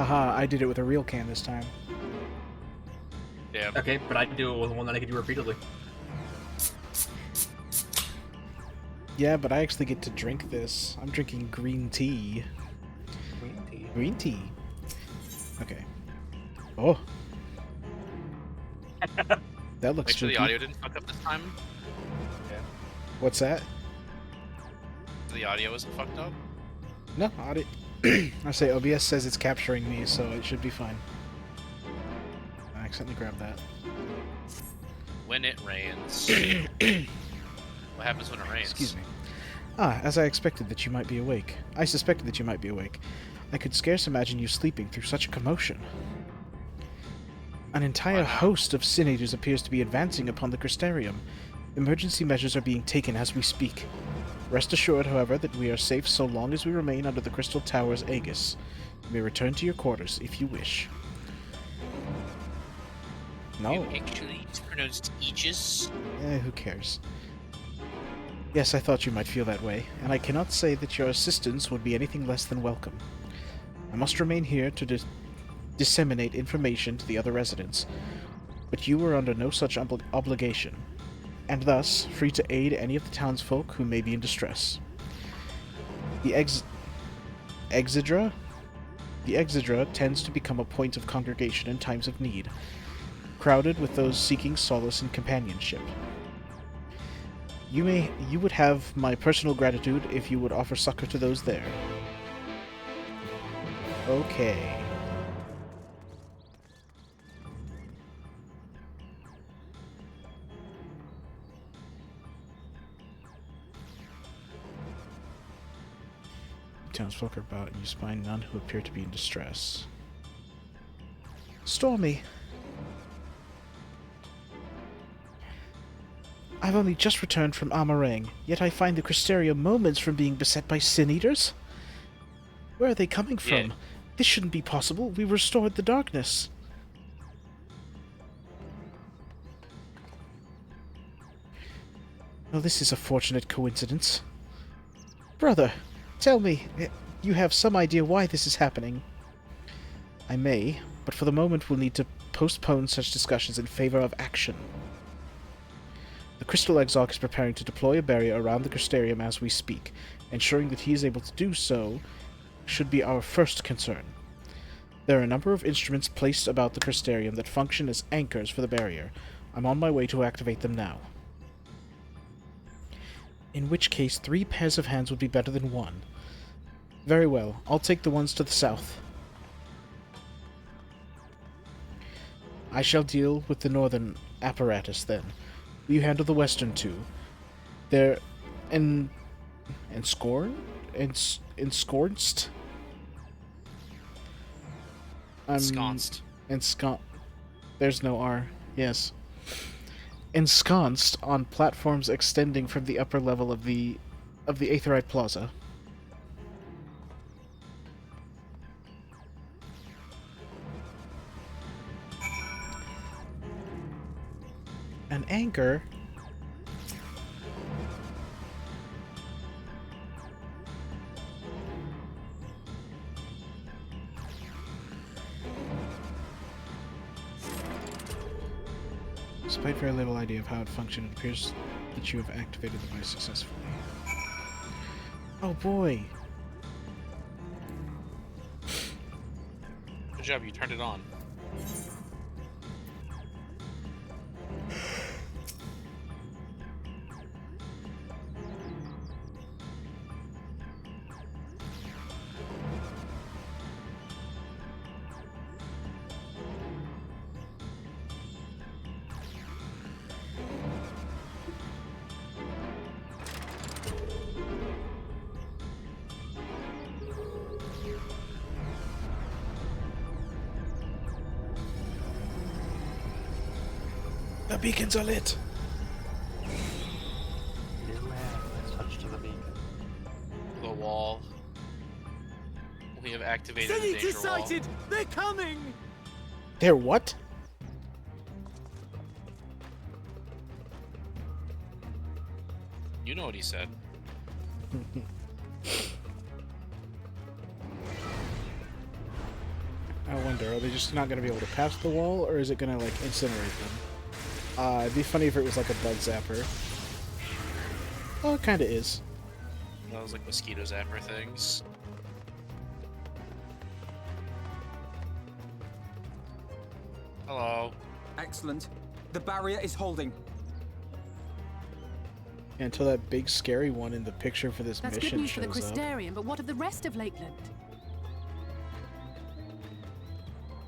Haha, I did it with a real can this time. Yeah. Okay, but I do it with one that I can do repeatedly. Yeah, but I actually get to drink this. I'm drinking green tea. Green tea. Green tea. Okay. Oh. That looks Make sure spooky. the audio didn't fuck up this time. Yeah. What's that? The audio isn't fucked up. No, audio. I say OBS says it's capturing me, so it should be fine. I accidentally grabbed that. When it rains. What happens when it rains? Excuse me. As I expected that you might be awake. I suspected that you might be awake. I could scarce imagine you sleeping through such a commotion. An entire host of Sin Eaters appears to be advancing upon the Crystarium. Emergency measures are being taken as we speak. Rest assured, however, that we are safe so long as we remain under the Crystal Tower's aegis. You may return to your quarters if you wish. No. You actually pronounced Aegis? Who cares? Yes, I thought you might feel that way, and I cannot say that your assistance would be anything less than welcome. I must remain here to disseminate information to the other residents, but you are under no such obligation, and thus free to aid any of the townsfolk who may be in distress. The Exidra tends to become a point of congregation in times of need, crowded with those seeking solace and companionship. You would have my personal gratitude if you would offer succor to those there. Okay. Townsfolk are about, and you spy none who appear to be in distress. Stormy! I've only just returned from Amh Araeng, yet I find the Crystarium moments from being beset by Sin Eaters. Where are they coming from? Yeah. This shouldn't be possible. We restored the darkness. Well, this is a fortunate coincidence. Brother, tell me, you have some idea why this is happening? I may, but for the moment we'll need to postpone such discussions in favor of action. The Crystal Exarch is preparing to deploy a barrier around the Crystarium as we speak. Ensuring that he is able to do so should be our first concern. There are a number of instruments placed about the Crystarium that function as anchors for the barrier. I'm on my way to activate them now. In which case, 3 pairs of hands would be better than 1. Very well, I'll take the ones to the south. I shall deal with the northern apparatus then. You handle the western 2. They're ensconced? Ensconced. There's no R. Yes. Ensconced on platforms extending from the upper level of the Aetherite Plaza. An anchor? Despite very little idea of how it functioned, it appears that you have activated the device successfully. Oh boy! Good job, you turned it on. The beacons are lit! Dear man, touch to the beacon. The wall. We have activated the Senators danger wall. sighted! They're coming! They're what? You know what he said. I wonder, are they just not going to be able to pass the wall, or is it going to, like, incinerate them? It'd be funny if it was like a bug zapper. Oh, it kind of is. Those like mosquito zapper things. Hello. Excellent. The barrier is holding. Until that big scary one in the picture for this That's good mission news for the shows up. Crystarium, but what of the rest of Lakeland?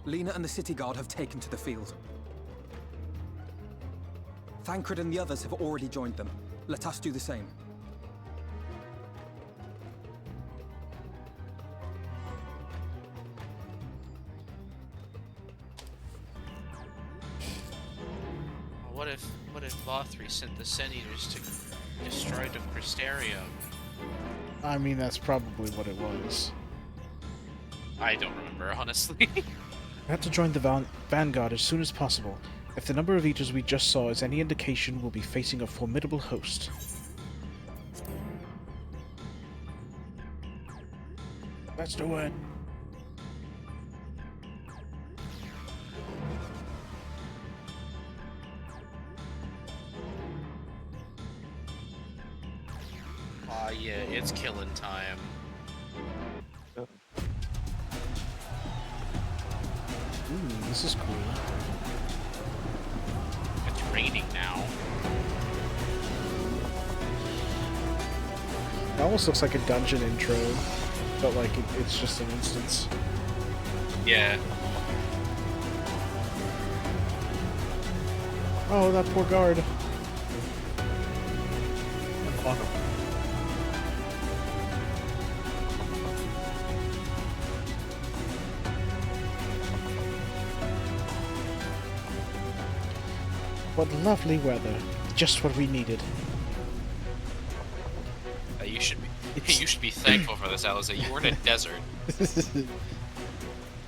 Lena and the city guard have taken to the field. Thancred and the others have already joined them. Let us do the same. What if Vauthry sent the Sen Eaters to destroy the Crystarium? I mean, that's probably what it was. I don't remember, honestly. We have to join the Vanguard as soon as possible. If the number of Eaters we just saw is any indication, we'll be facing a formidable host. Let's do it. Aw, yeah, it's killing time. Ooh, this is cool. It's raining now. It almost looks like a dungeon intro, but like it's just an instance. Yeah. Oh, that poor guard. Fuck 'em. What lovely weather. Just what we needed. You should be. It's- You should be thankful for this, Alice. You were in a desert. It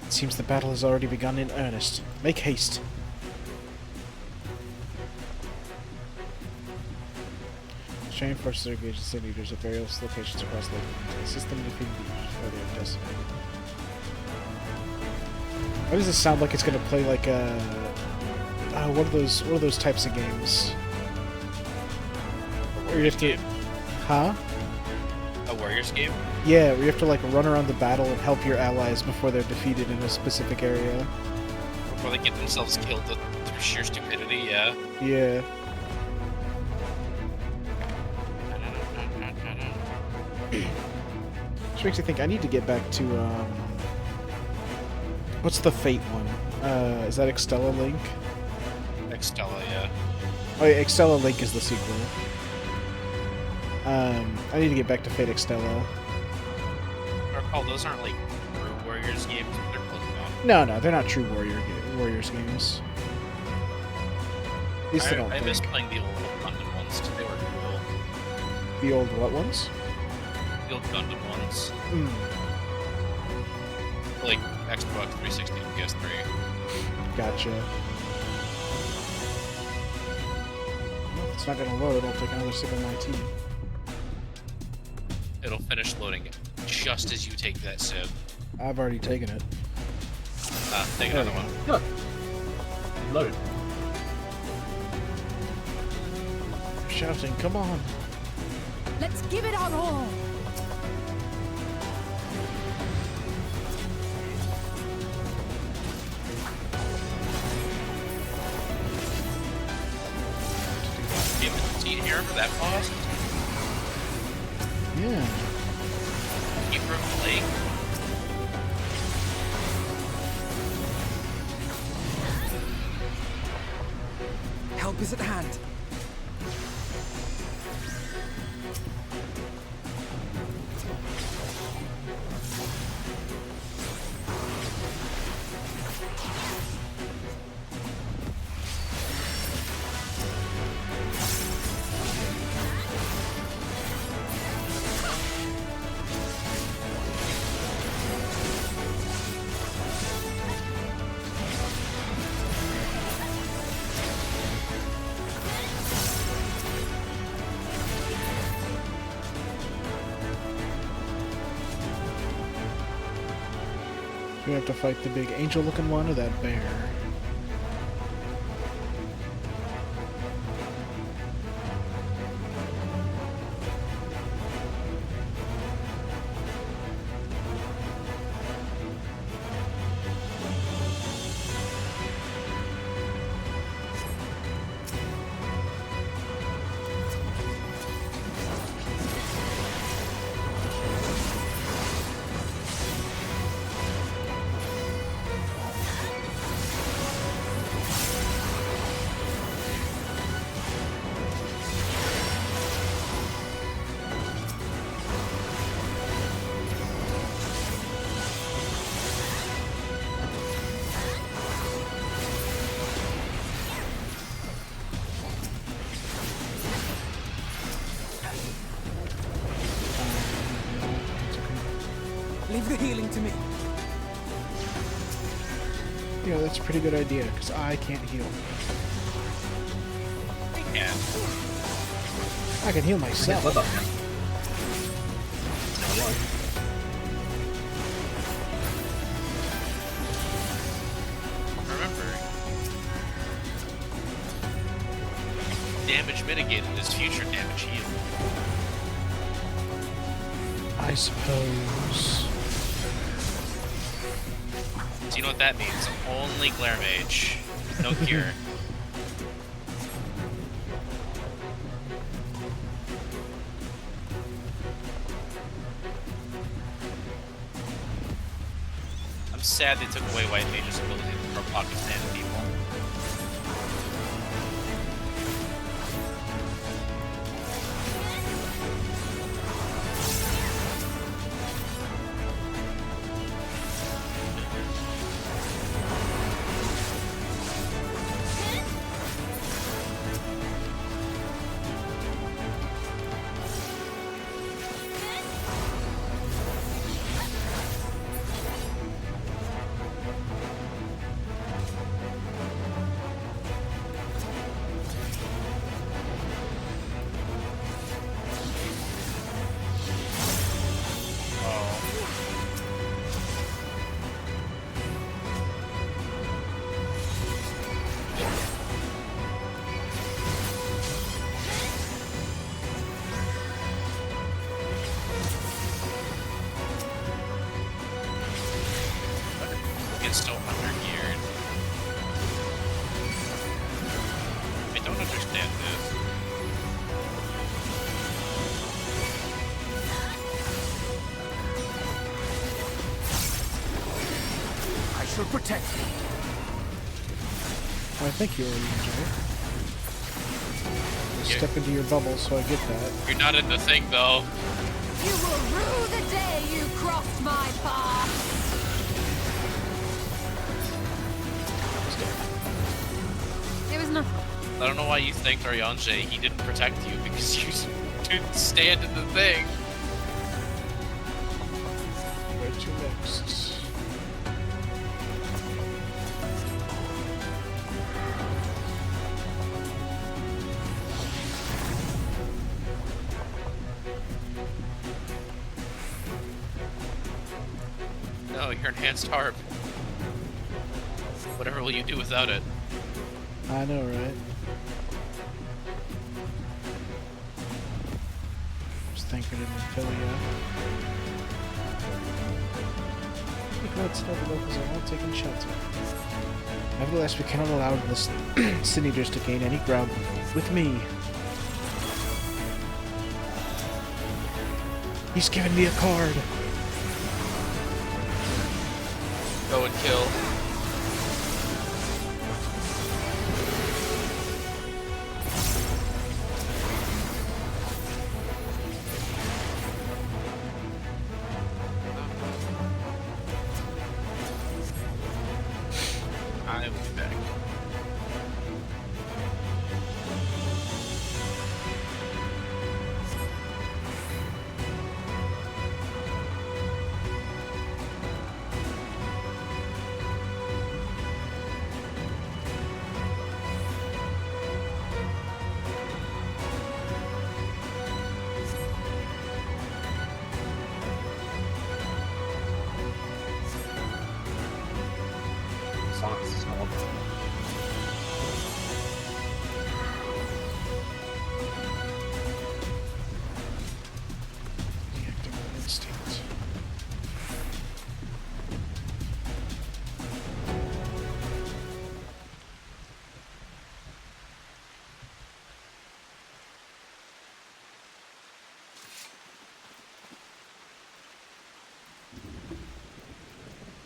seems the battle has already begun in earnest. Make haste. Australian forces are engaged in Sen Eaters at various locations across the system defeating the Eaters before they are decimated. Why does this sound like it's gonna play like a what are those types of games? Where you have to, huh? A Warriors game? Yeah, where you have to like run around the battle and help your allies before they're defeated in a specific area. Before they get themselves killed through sheer stupidity, yeah. Yeah. Which makes me think I need to get back to what's the Fate one? Is that Extella Link? Extella, yeah. Oh yeah, Extella Link is the sequel. I need to get back to Fate Extella. I recall those aren't like true Warriors games, but they're close enough. No, they're not true Warriors games. At least I don't I think. miss playing the old Gundam ones too. They were cool. The old what ones? The old Gundam ones. Hmm. Like Xbox 360 and PS3. Gotcha. Well, if it's not gonna load, I'll take another sip of my tea. It'll finish loading just as you take that sip. I've already taken it. Take another one. Look. Loaded. You're shouting, come on! Let's give it our all! Do you have a tea here for that boss? Yeah. Keep her playing. Help is at hand. We have to fight the big angel-looking one or that bear. Leave the healing to me. Yeah, that's a pretty good idea, because I can't heal. Yeah. I can heal I can't myself. let up, man. Alright. Remember, damage mitigated is future damage healed. I suppose. So you know what that means? Only Glare Mage. No cure. I'm sad they took away White Mage's ability to throw pocket sand at people. It's still under-geared. I don't understand this. I shall protect you. I think you already enjoy it. Yeah. Step into your bubble, so I get that. You're not in the thing, though. You will rue the day you crossed my path. It was nothing. I don't know why you thanked Arianje. He didn't protect you because you didn't stand in the thing. Where to next? No, your enhanced harp. Whatever will you do without it? I know, right? Just thinking it didn't fill you up. Let's know the locals are all taking shelter. Nevertheless, we cannot allow the Sin Eaters to gain any ground with me. He's given me a card. Go and kill. I will be back.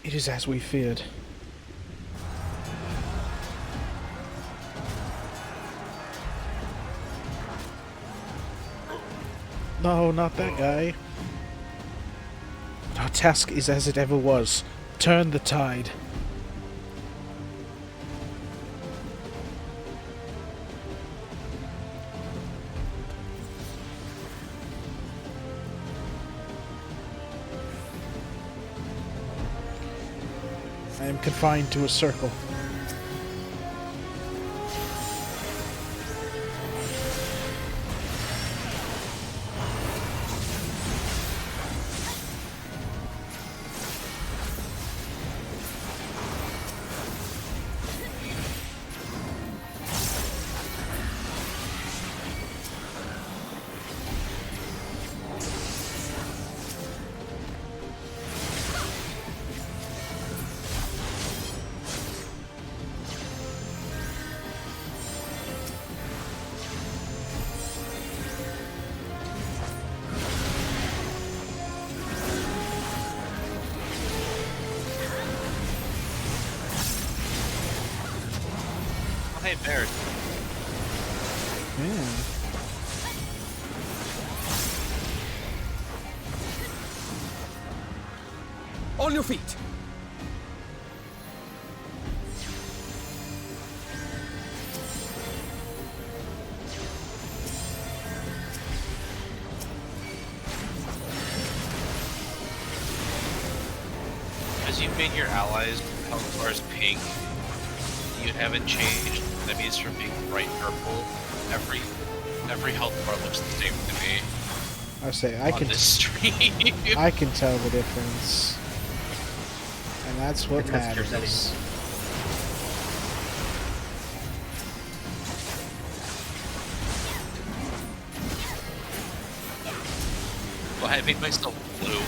It is as we feared. No, not that guy. Our task is as it ever was. Turn the tide. I am confined to a circle. Oh, hey, Baird. Yeah. On your feet! As you made your allies health bars pink, you haven't changed enemies from being bright purple. Every health bar looks the same to me I say I on can this stream. I can tell the difference. And that's what The texture matters. settings. Well, I made myself blue.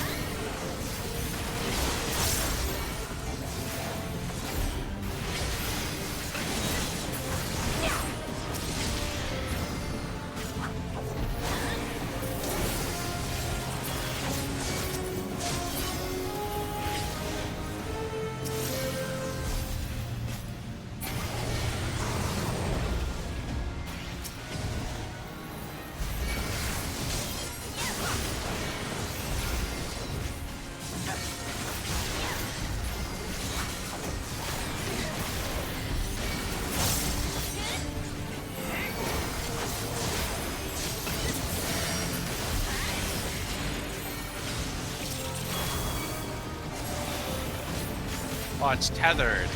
Oh, it's tethered.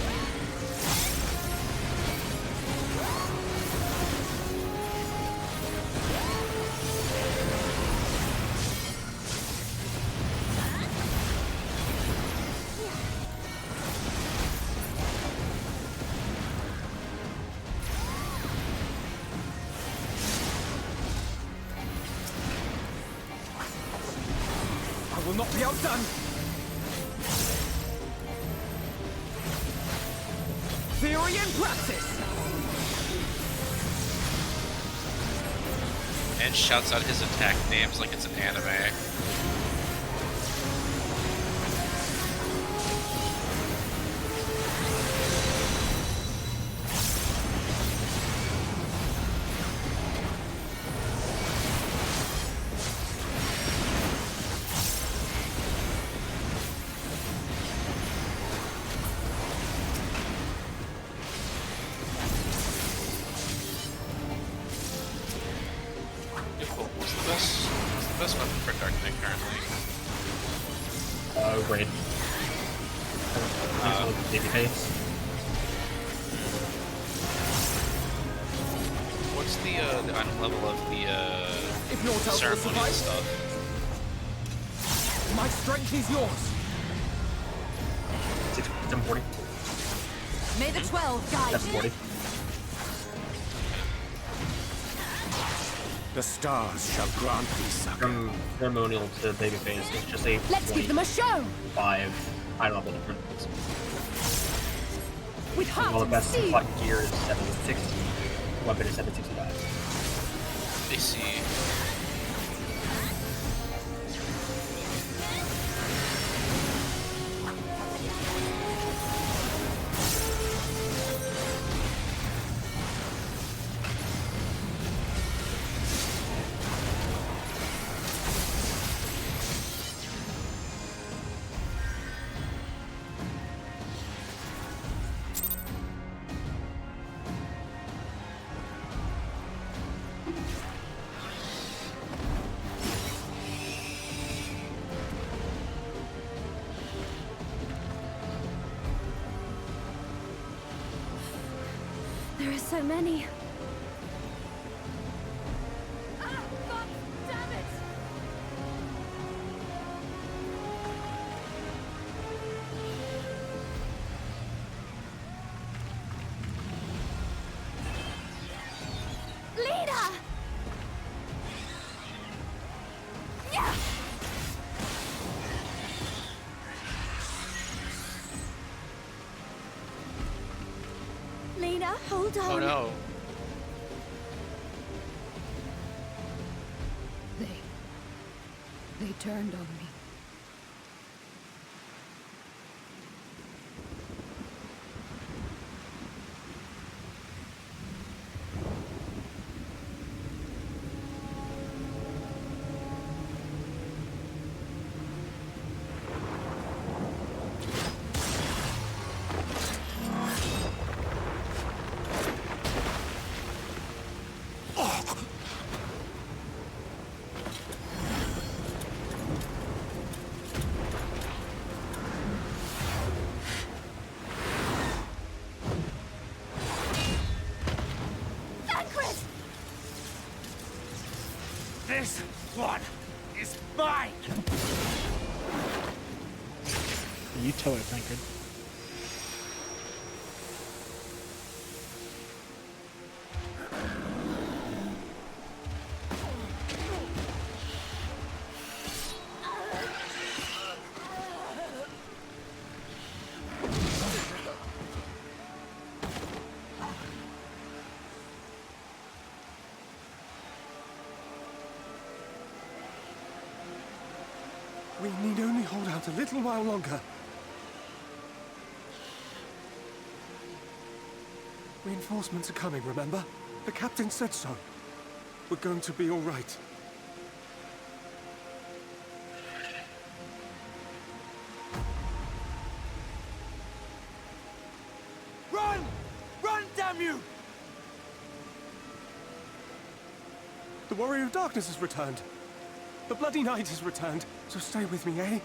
I will not be outdone! Theory in practice! And shouts out his attack names like it's an anime. What's the best weapon for Dark Knight currently? Raid. Babyface. What's the item level of the If your help will ceremony and suffice, stuff? my strength is yours! 740. May the 12 guide you. 740. The stars shall grant thee succor. From ceremonial to babyface, it's just a Let's give them a show. 5 high level difference. With While heart the and best steel. flight gear is 760, weapon is 765. I see. are so many. Ah, God damn it! Leader! Yeah! Lena, hold on. Oh no. They turned on me. This one is mine! You tell her, Tancred. We need only hold out a little while longer. Reinforcements are coming, remember? The captain said so. We're going to be all right. Run! Run, damn you! The Warrior of Darkness has returned. The Bloody Knight has returned, so stay with me, eh?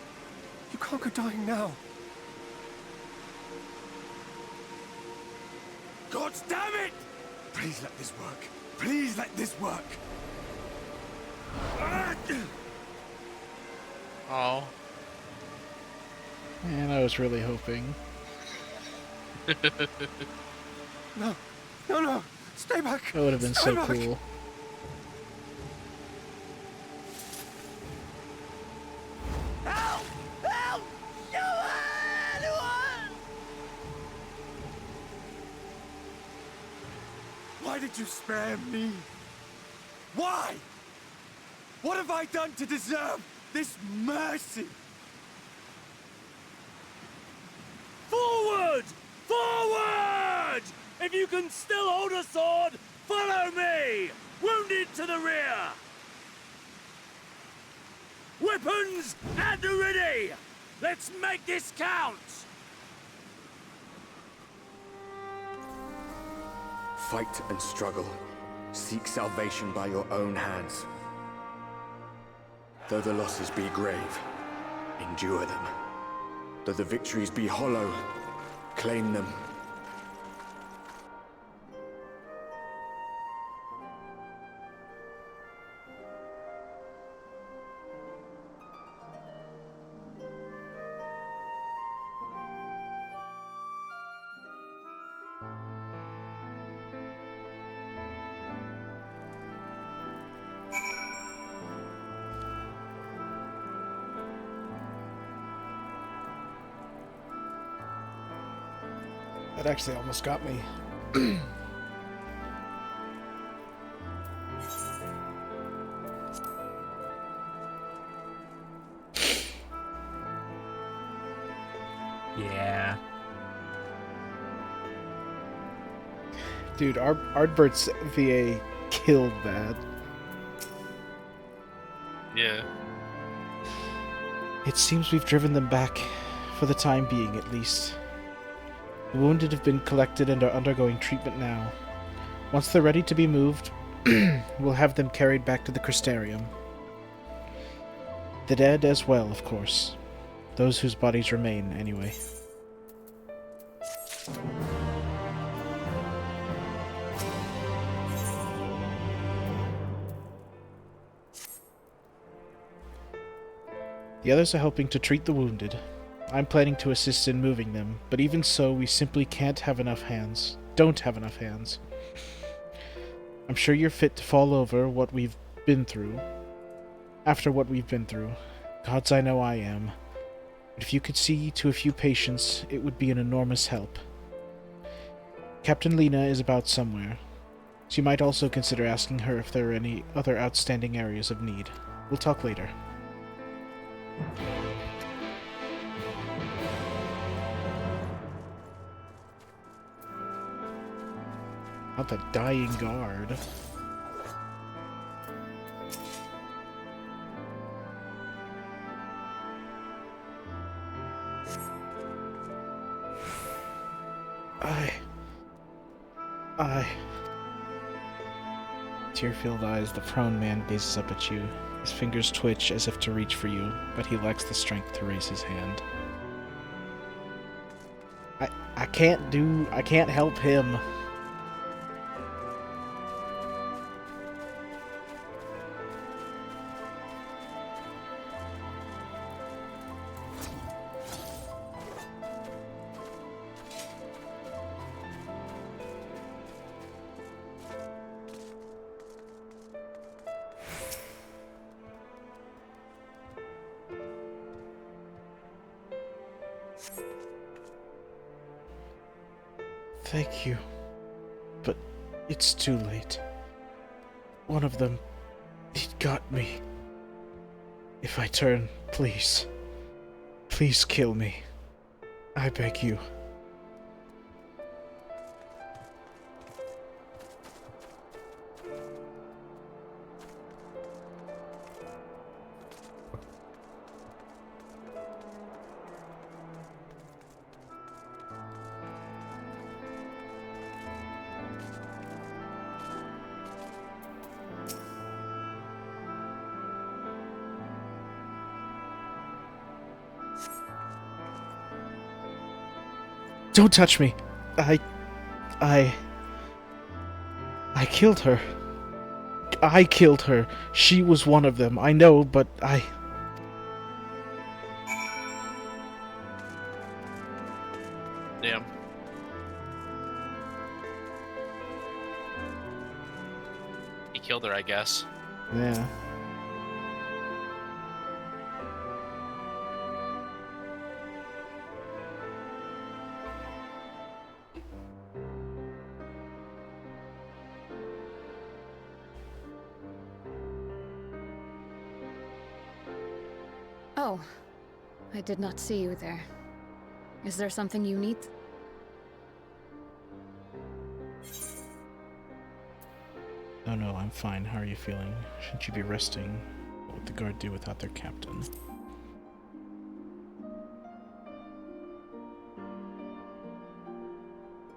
You can't go dying now. God damn it! Please let this work. Please let this work. Oh. Man, I was really hoping. No, no, no! Stay back! That would have been Stay so back. cool. Help! Help! Anyone! Why did you spare me? Why? What have I done to deserve this mercy? Forward! Forward! If you can still hold a sword, follow me! Wounded to the rear! Weapons at the ready! Let's make this count! Fight and struggle. Seek salvation by your own hands. Though the losses be grave, endure them. Though the victories be hollow, claim them. That actually almost got me. Yeah. Dude, Ardbert's VA killed that. Yeah. It seems we've driven them back, for the time being at least. The wounded have been collected and are undergoing treatment now. Once they're ready to be moved, we'll have them carried back to the Crystarium. The dead as well, of course. Those whose bodies remain, anyway. The others are helping to treat the wounded. I'm planning to assist in moving them, but even so, we simply can't have enough hands. Don't have enough hands. I'm sure you're fit to fall over what we've been through. After what we've been through. Gods, I know I am. But if you could see to a few patients, it would be an enormous help. Captain Lena is about somewhere. So you might also consider asking her if there are any other outstanding areas of need. We'll talk later. Not the dying guard. Tear-filled eyes, the prone man gazes up at you. His fingers twitch as if to reach for you, but he lacks the strength to raise his hand. I can't help him. Thank you. But it's too late. One of them, it got me. If I turn, please. Please kill me. I beg you. Don't touch me. I killed her. I killed her. She was one of them. I know, but Damn. He killed her, I guess. Yeah. Oh, I did not see you there. Is there something you need? Oh no, I'm fine. How are you feeling? Shouldn't you be resting? What would the guard do without their captain?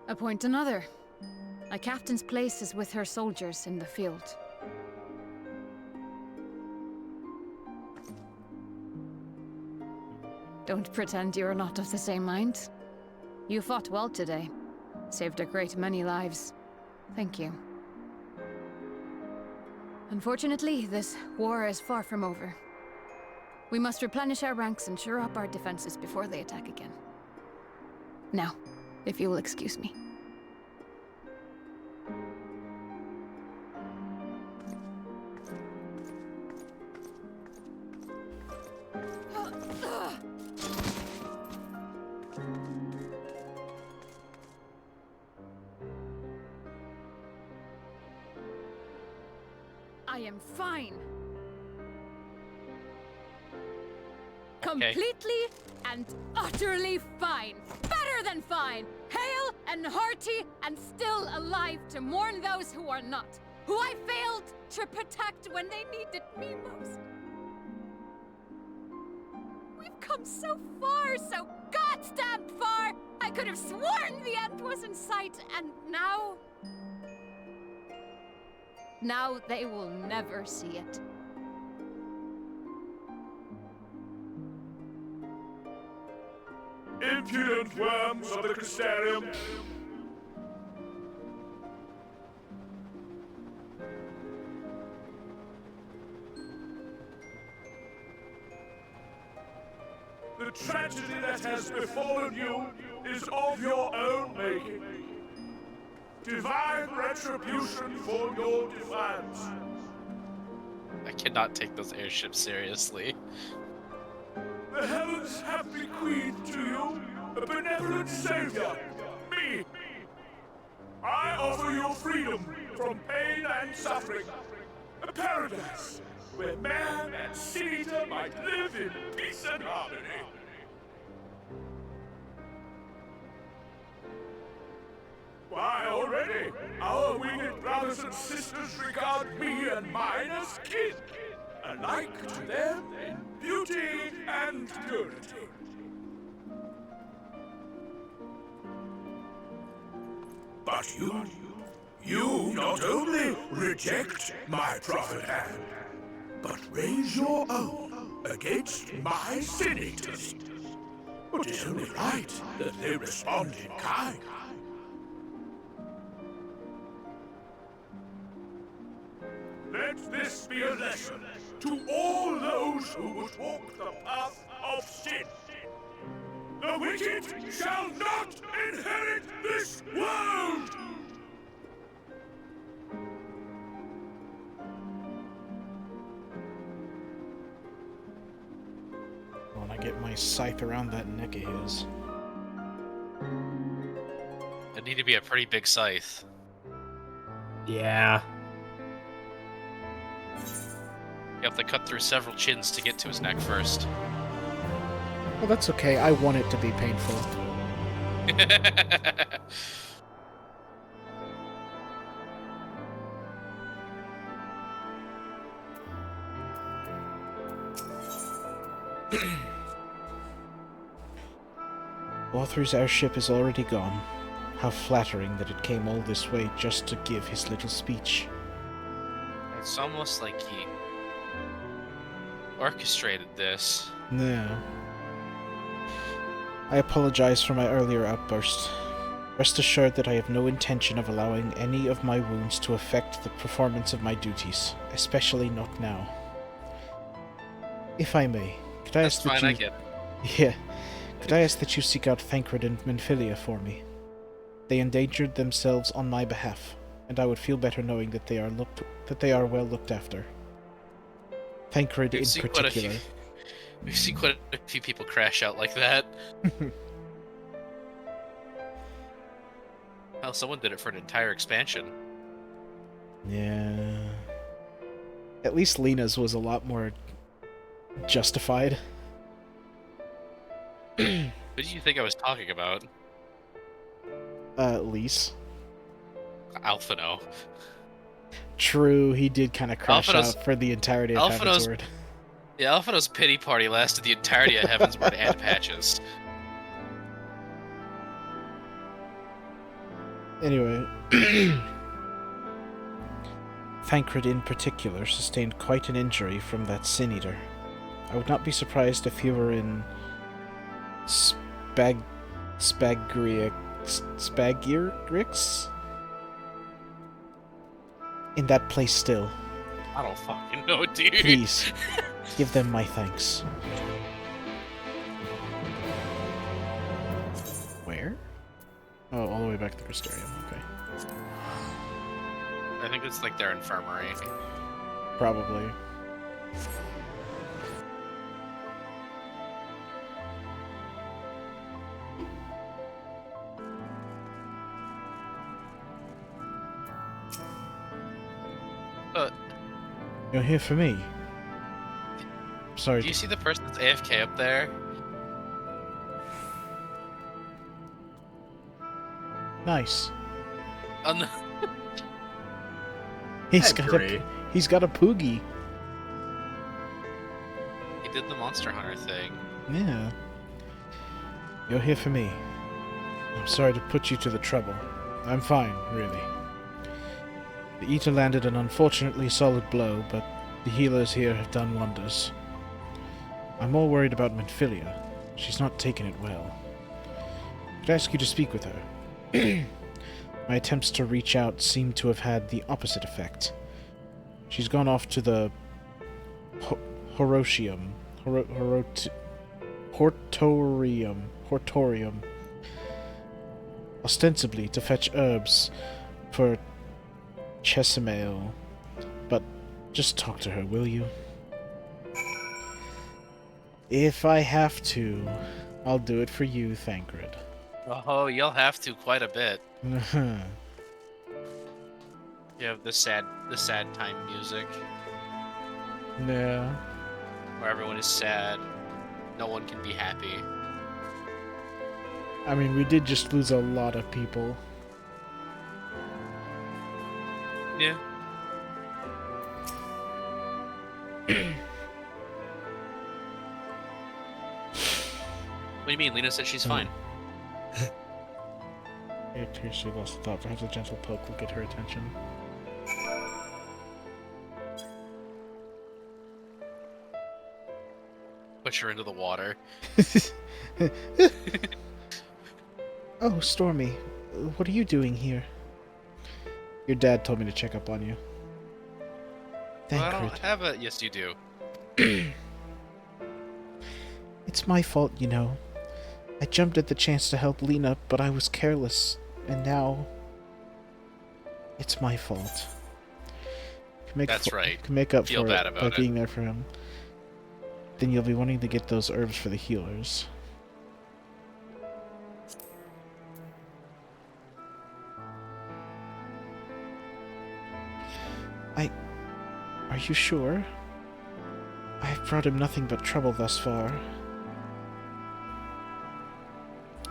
Appoint another. A captain's place is with her soldiers in the field. Don't pretend you're not of the same mind. You fought well today. Saved a great many lives. Thank you. Unfortunately, this war is far from over. We must replenish our ranks and shore up our defenses before they attack again. Now, if you will excuse me. I am fine. Completely and utterly fine. Better than fine. Hale and hearty and still alive to mourn those who are not. Who I failed to protect when they needed me most. We've come so far, so goddamn far. I could have sworn the end was in sight, and now... Now they will never see it. Impudent worms of the Crystarium! The tragedy that has befallen you is of your own making. Divine retribution for your defiance. I cannot take those airships seriously. The heavens have bequeathed to you a benevolent savior, me. I offer you freedom from pain and suffering. A paradise where man and Sin Eater might live in peace and harmony. Why, already, our winged brothers and sisters regard me and mine as kin, alike to them in beauty and purity. But you not only reject my prophet hand, but raise your own against my Sin Eaters. It is only right that they respond in kind. Let this be a lesson to all those who would walk the path of sin. The wicked shall not inherit this world! When I get my scythe around that neck of his. It'd need to be a pretty big scythe. Yeah. You have to cut through several chins to get to his neck first. Well, that's okay. I want it to be painful. Vauthry's airship is already gone. How flattering that it came all this way just to give his little speech. It's almost like he orchestrated this. No. I apologize for my earlier outburst. Rest assured that I have no intention of allowing any of my wounds to affect the performance of my duties, especially not now. If I may, could I That's ask that fine, you... I get it. Yeah. Could I ask that you seek out Thancred and Menphilia for me? They endangered themselves on my behalf, and I would feel better knowing that they are well looked after. Thancred in particular. We've seen quite a few people crash out like that. Well, someone did it for an entire expansion. Yeah. At least Lena's was a lot more justified. What did you think I was talking about? Lise. Alphino. True, he did kind of crash Alphino's- out for the entirety of Alphino's- Heavensward. Yeah, Alphino's pity party lasted the entirety of Heavensward and Patches. Anyway, Thancred in particular sustained quite an injury from that Sin Eater. I would not be surprised if he were in Spagirix? In that place still. I don't fucking know, dude. Please, give them my thanks. Where? Oh, all the way back to Crystarium, okay. I think it's like their infirmary. Probably. You're here for me? Sorry. Do you see the person that's AFK up there? Nice. On the... He's Agree. got a Poogie. He did the Monster Hunter thing. Yeah. You're here for me. I'm sorry to put you to the trouble. I'm fine, really. The Eater landed an unfortunately solid blow, but the healers here have done wonders. I'm more worried about Menphilia. She's not taken it well. Could I ask you to speak with her? My attempts to reach out seem to have had the opposite effect. She's gone off to the Horotium. Hortorium. Ostensibly to fetch herbs for Chesamael. But just talk to her, will you? If I have to, I'll do it for you, Thancred. Oh, you'll have to quite a bit. Uh-huh. You have the sad time music Yeah. where everyone is sad. No one can be happy. I mean, we did just lose a lot of people. Yeah. What do you mean? Lena said she's fine. It appears she lost the thought. Perhaps a gentle poke will get her attention. Push her into the water. Oh, Stormy. What are you doing here? Your dad told me to check up on you. Well, I Thancred. don't have a... Yes, you do. It's my fault, you know. I jumped at the chance to help Lena, but I was careless. And now... it's my fault. That's right. Can make up Feel for bad it by about it. being there for him. Then you'll be wanting to get those herbs for the healers. Are you sure? I've brought him nothing but trouble thus far.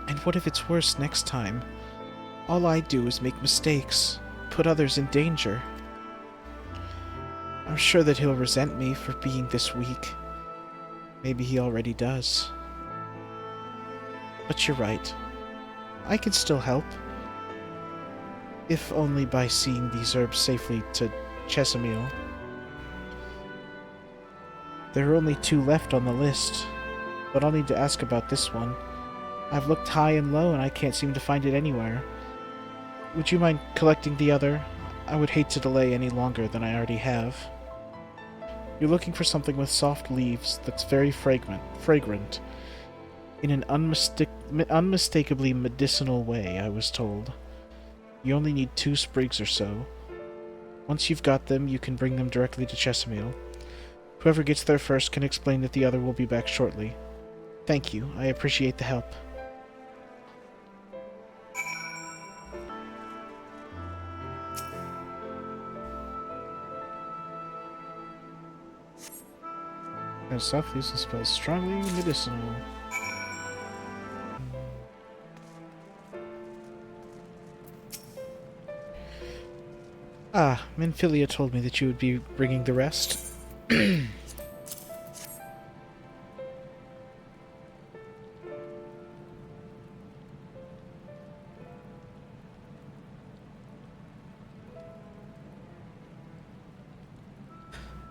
And what if it's worse next time? All I do is make mistakes, put others in danger. I'm sure that he'll resent me for being this weak. Maybe he already does. But you're right. I can still help. If only by seeing these herbs safely to Chesamael. There are only 2 left on the list, but I'll need to ask about this one. I've looked high and low and I can't seem to find it anywhere. Would you mind collecting the other? I would hate to delay any longer than I already have. You're looking for something with soft leaves that's very fragrant. In an unmistakably medicinal way, I was told. You only need 2 sprigs or so. Once you've got them, you can bring them directly to Chesamael. Whoever gets there first can explain that the other will be back shortly. Thank you. I appreciate the help. And soft leaves and spells strongly medicinal. Ah, Minfilia told me that you would be bringing the rest.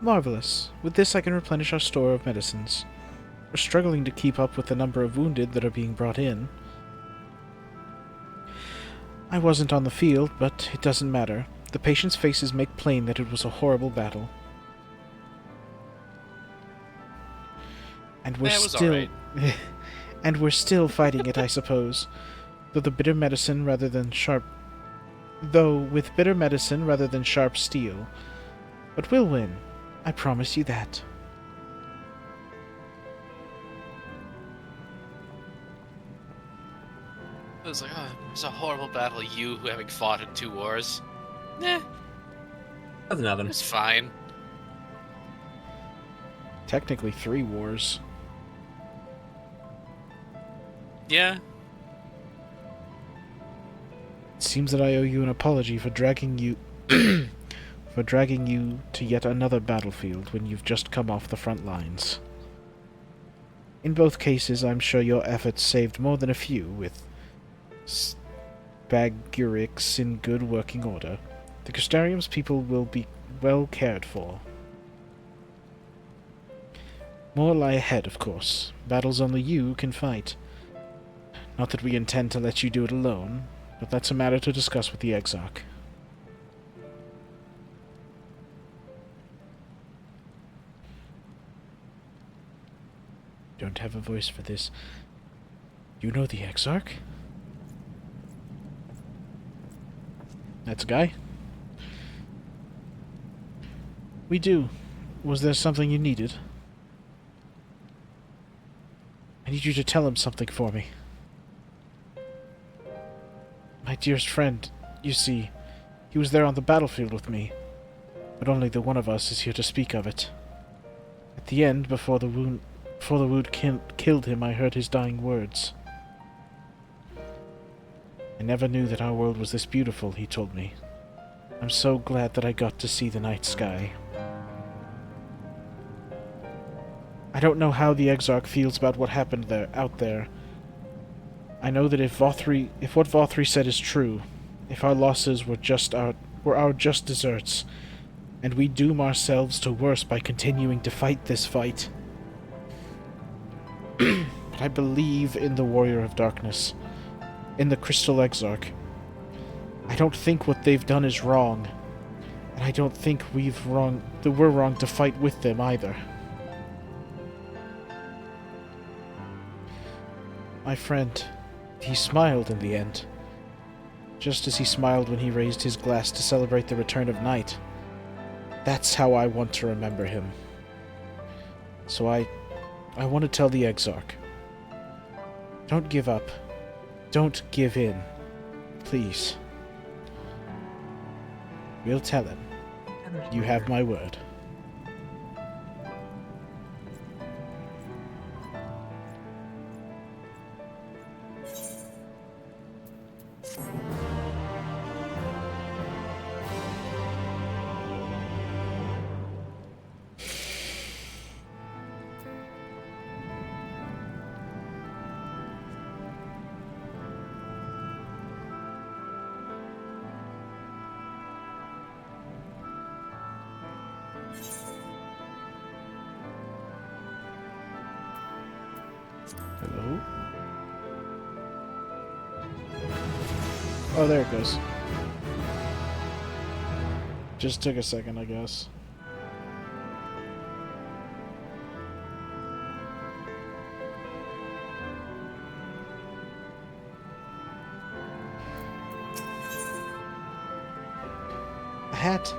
Marvelous. With this I can replenish our store of medicines. We're struggling to keep up with the number of wounded that are being brought in. I wasn't on the field, but it doesn't matter. The patients' faces make plain that it was a horrible battle. And we're Yeah, it was still alright. and we're still fighting it, I suppose. Though with bitter medicine rather than sharp steel. But we'll win. I promise you that. It was like, oh, it was a horrible battle, you who having fought in 2 wars. Nah, That's nothing. it's fine. Technically 3 wars. Yeah. It seems that I owe you an apology for dragging you to yet another battlefield when you've just come off the front lines. In both cases, I'm sure your efforts saved more than a few, with Spagurics in good working order. The Crystarium's people will be well cared for. More lie ahead, of course. Battles only you can fight. Not that we intend to let you do it alone, but that's a matter to discuss with the Exarch. don't have a voice for this. You know the Exarch? That's a guy? We do. Was there something you needed? I need you to tell him something for me. My dearest friend, you see, he was there on the battlefield with me, but only the one of us is here to speak of it. At the end, before the wound killed him, I heard his dying words. I never knew that our world was this beautiful, he told me. I'm so glad that I got to see the night sky. I don't know how the Exarch feels about what happened out there. I know that if what Vauthry said is true, if our losses were our just deserts, and we doom ourselves to worse by continuing to fight this fight. I believe in the Warrior of Darkness, in the Crystal Exarch. I don't think what they've done is wrong, and I don't think we're wrong to fight with them either. My friend, he smiled in the end, just as he smiled when he raised his glass to celebrate the return of night. That's how I want to remember him. So I want to tell the Exarch. Don't give up. Don't give in. Please. We'll tell him. You have my word. Hello? Oh, there it goes. Just took a second, I guess. A hat.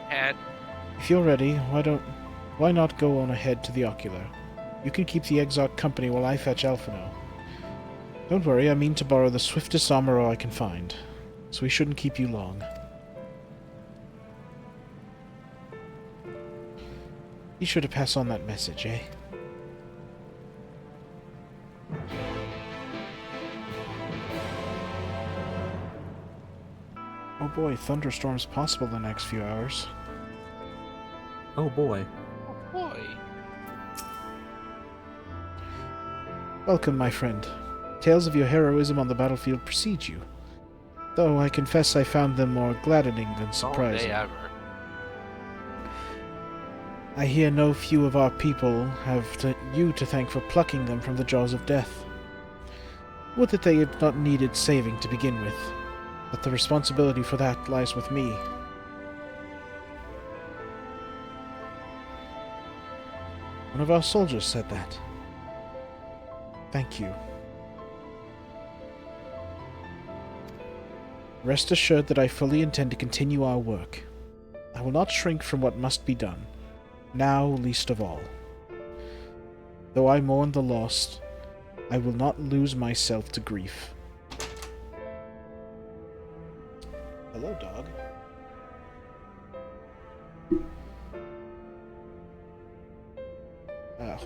Hat. If you're ready, why not go on ahead to the ocular? You can keep the Exarch company while I fetch Alphino. Don't worry, I mean to borrow the swiftest armorer I can find, so we shouldn't keep you long. Be sure to pass on that message, eh? Oh boy, thunderstorms possible the next few hours. Oh boy. Boy. Welcome, my friend. Tales of your heroism on the battlefield precede you, though I confess I found them more gladdening than surprising. All day ever. I hear no few of our people have you to thank for plucking them from the jaws of death. Would that they had not needed saving to begin with, but the responsibility for that lies with me. One of our soldiers said that. Thank you. Rest assured that I fully intend to continue our work. I will not shrink from what must be done, now least of all. Though I mourn the lost, I will not lose myself to grief. Hello, dog.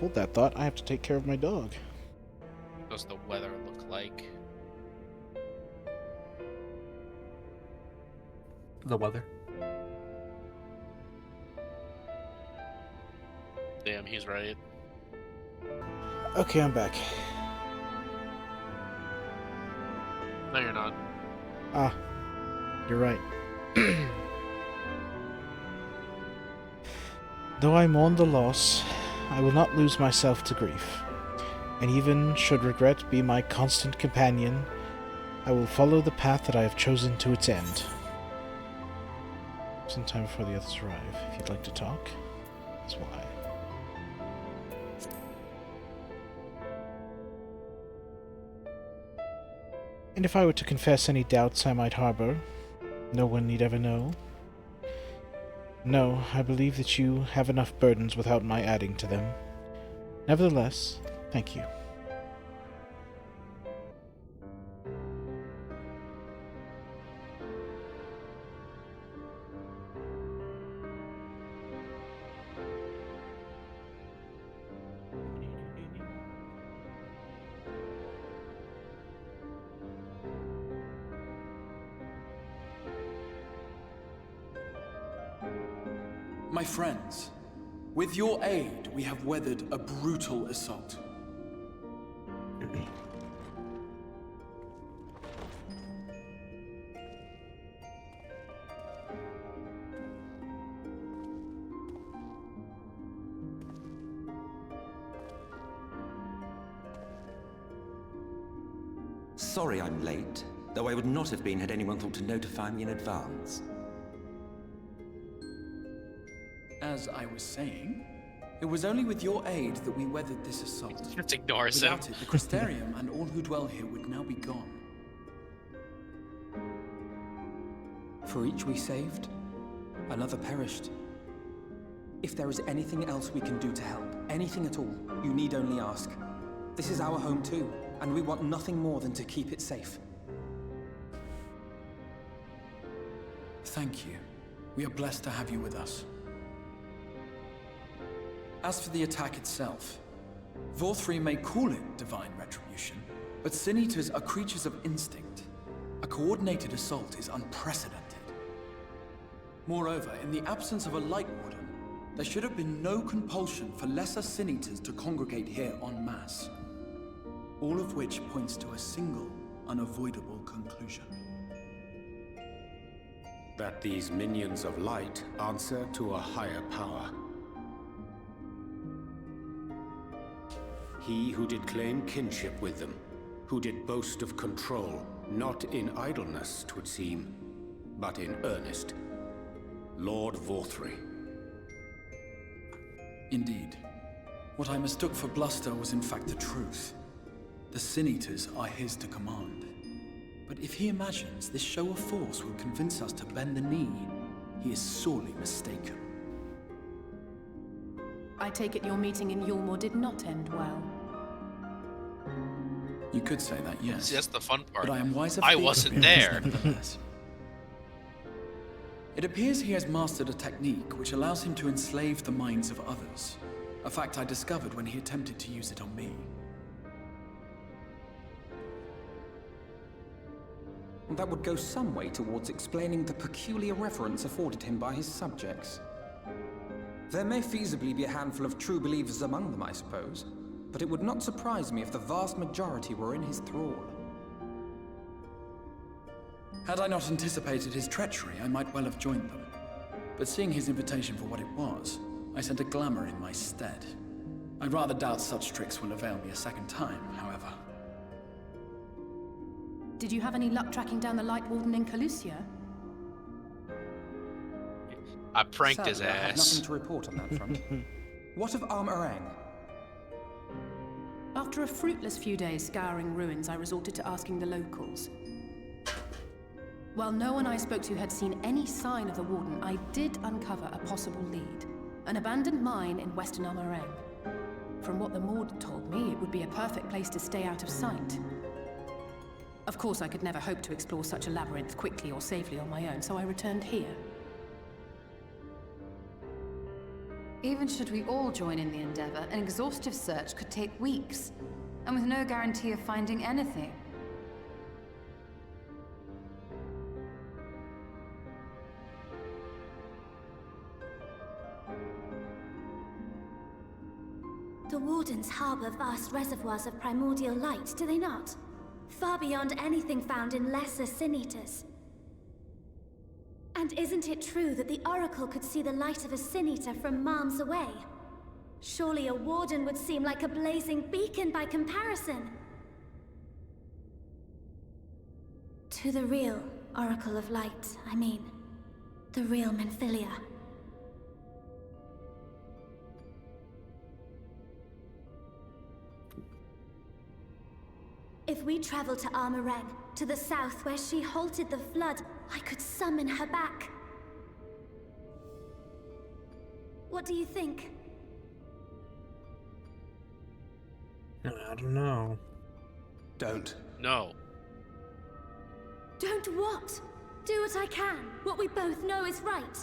Hold that thought. I have to take care of my dog. What does the weather look like? The weather. Damn, he's right. Okay, I'm back. No, you're not. Ah, you're right. Though I mourn the loss, I will not lose myself to grief, and even should regret be my constant companion, I will follow the path that I have chosen to its end. Some time before the others arrive, if you'd like to talk. That's why. And if I were to confess any doubts I might harbor, no one need ever know. No, I believe that you have enough burdens without my adding to them. Nevertheless, thank you. My friends, with your aid, we have weathered a brutal assault. Sorry I'm late, though I would not have been had anyone thought to notify me in advance. As I was saying, it was only with your aid that we weathered this assault. Just ignores him. Without it, the Crystarium and all who dwell here would now be gone. For each we saved, another perished. If there is anything else we can do to help, anything at all, you need only ask. This is our home too, and we want nothing more than to keep it safe. Thank you. We are blessed to have you with us. As for the attack itself, Vauthry may call it divine retribution, but Sin Eaters are creatures of instinct. A coordinated assault is unprecedented. Moreover, in the absence of a Light Warden, there should have been no compulsion for lesser Sin Eaters to congregate here en masse. All of which points to a single, unavoidable conclusion. That these minions of light answer to a higher power. He who did claim kinship with them, who did boast of control, not in idleness, 'twould seem, but in earnest. Lord Vauthry. Indeed. What I mistook for bluster was in fact the truth. The Sin Eaters are his to command. But if he imagines this show of force will convince us to bend the knee, he is sorely mistaken. I take it your meeting in Yulmore did not end well. You could say that, yes. See, that's the fun part. But I am wise of I the wasn't experience there. nevertheless. It appears he has mastered a technique which allows him to enslave the minds of others. A fact I discovered when he attempted to use it on me. That would go some way towards explaining the peculiar reverence afforded him by his subjects. There may feasibly be a handful of true believers among them, I suppose, but it would not surprise me if the vast majority were in his thrall. Had I not anticipated his treachery, I might well have joined them. But seeing his invitation for what it was, I sent a glamour in my stead. I'd rather doubt such tricks will avail me a second time, however. Did you have any luck tracking down the Light Warden in Calusia? I pranked his Sadly, I have ass. nothing to report on that front. What of Amh Araeng? After a fruitless few days scouring ruins, I resorted to asking the locals. While no one I spoke to had seen any sign of the Warden, I did uncover a possible lead. An abandoned mine in western Amh Araeng. From what the Maud told me, it would be a perfect place to stay out of sight. Of course, I could never hope to explore such a labyrinth quickly or safely on my own, so I returned here. Even should we all join in the endeavor, an exhaustive search could take weeks, and with no guarantee of finding anything. The Wardens harbor vast reservoirs of primordial light, do they not? Far beyond anything found in lesser Sin Eaters. And isn't it true that the Oracle could see the light of a Sin Eater from miles away? Surely a Warden would seem like a blazing beacon by comparison. To the real Oracle of Light, I mean. The real Menphilia. If we travel to Amh Araeng, to the south where she halted the flood, I could summon her back. What do you think? I don't know. Don't. No. Don't what? Do what I can. What we both know is right.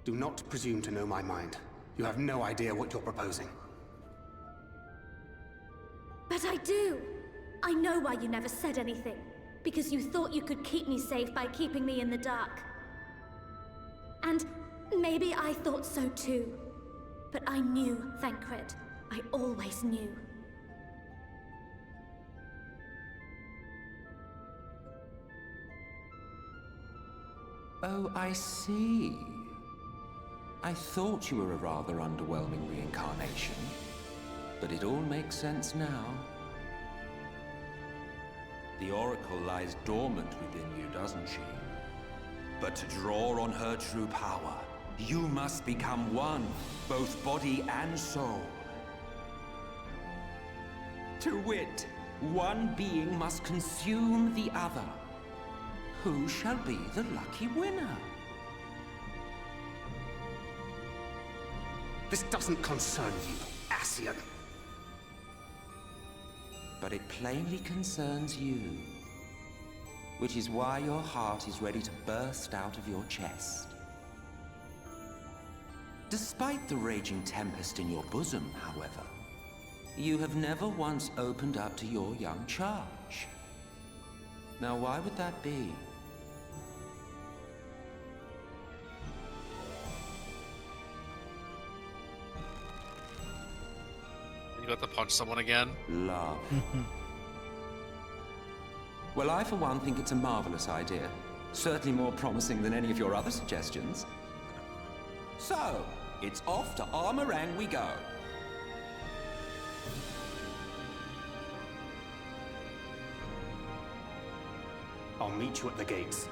Do not presume to know my mind. You have no idea what you're proposing. But I do! I know why you never said anything. Because you thought you could keep me safe by keeping me in the dark. And maybe I thought so too. But I knew, Thancred. I always knew. Oh, I see. I thought you were a rather underwhelming reincarnation. But it all makes sense now. The Oracle lies dormant within you, doesn't she? But to draw on her true power, you must become one, both body and soul. To wit, one being must consume the other. Who shall be the lucky winner? This doesn't concern you, Ascian. But it plainly concerns you. Which is why your heart is ready to burst out of your chest. Despite the raging tempest in your bosom, however, you have never once opened up to your young charge. Now, why would that be? You got to punch someone again? Love. Well, I for one think it's a marvelous idea. Certainly more promising than any of your other suggestions. So, it's off to Amh Araeng we go. I'll meet you at the gates.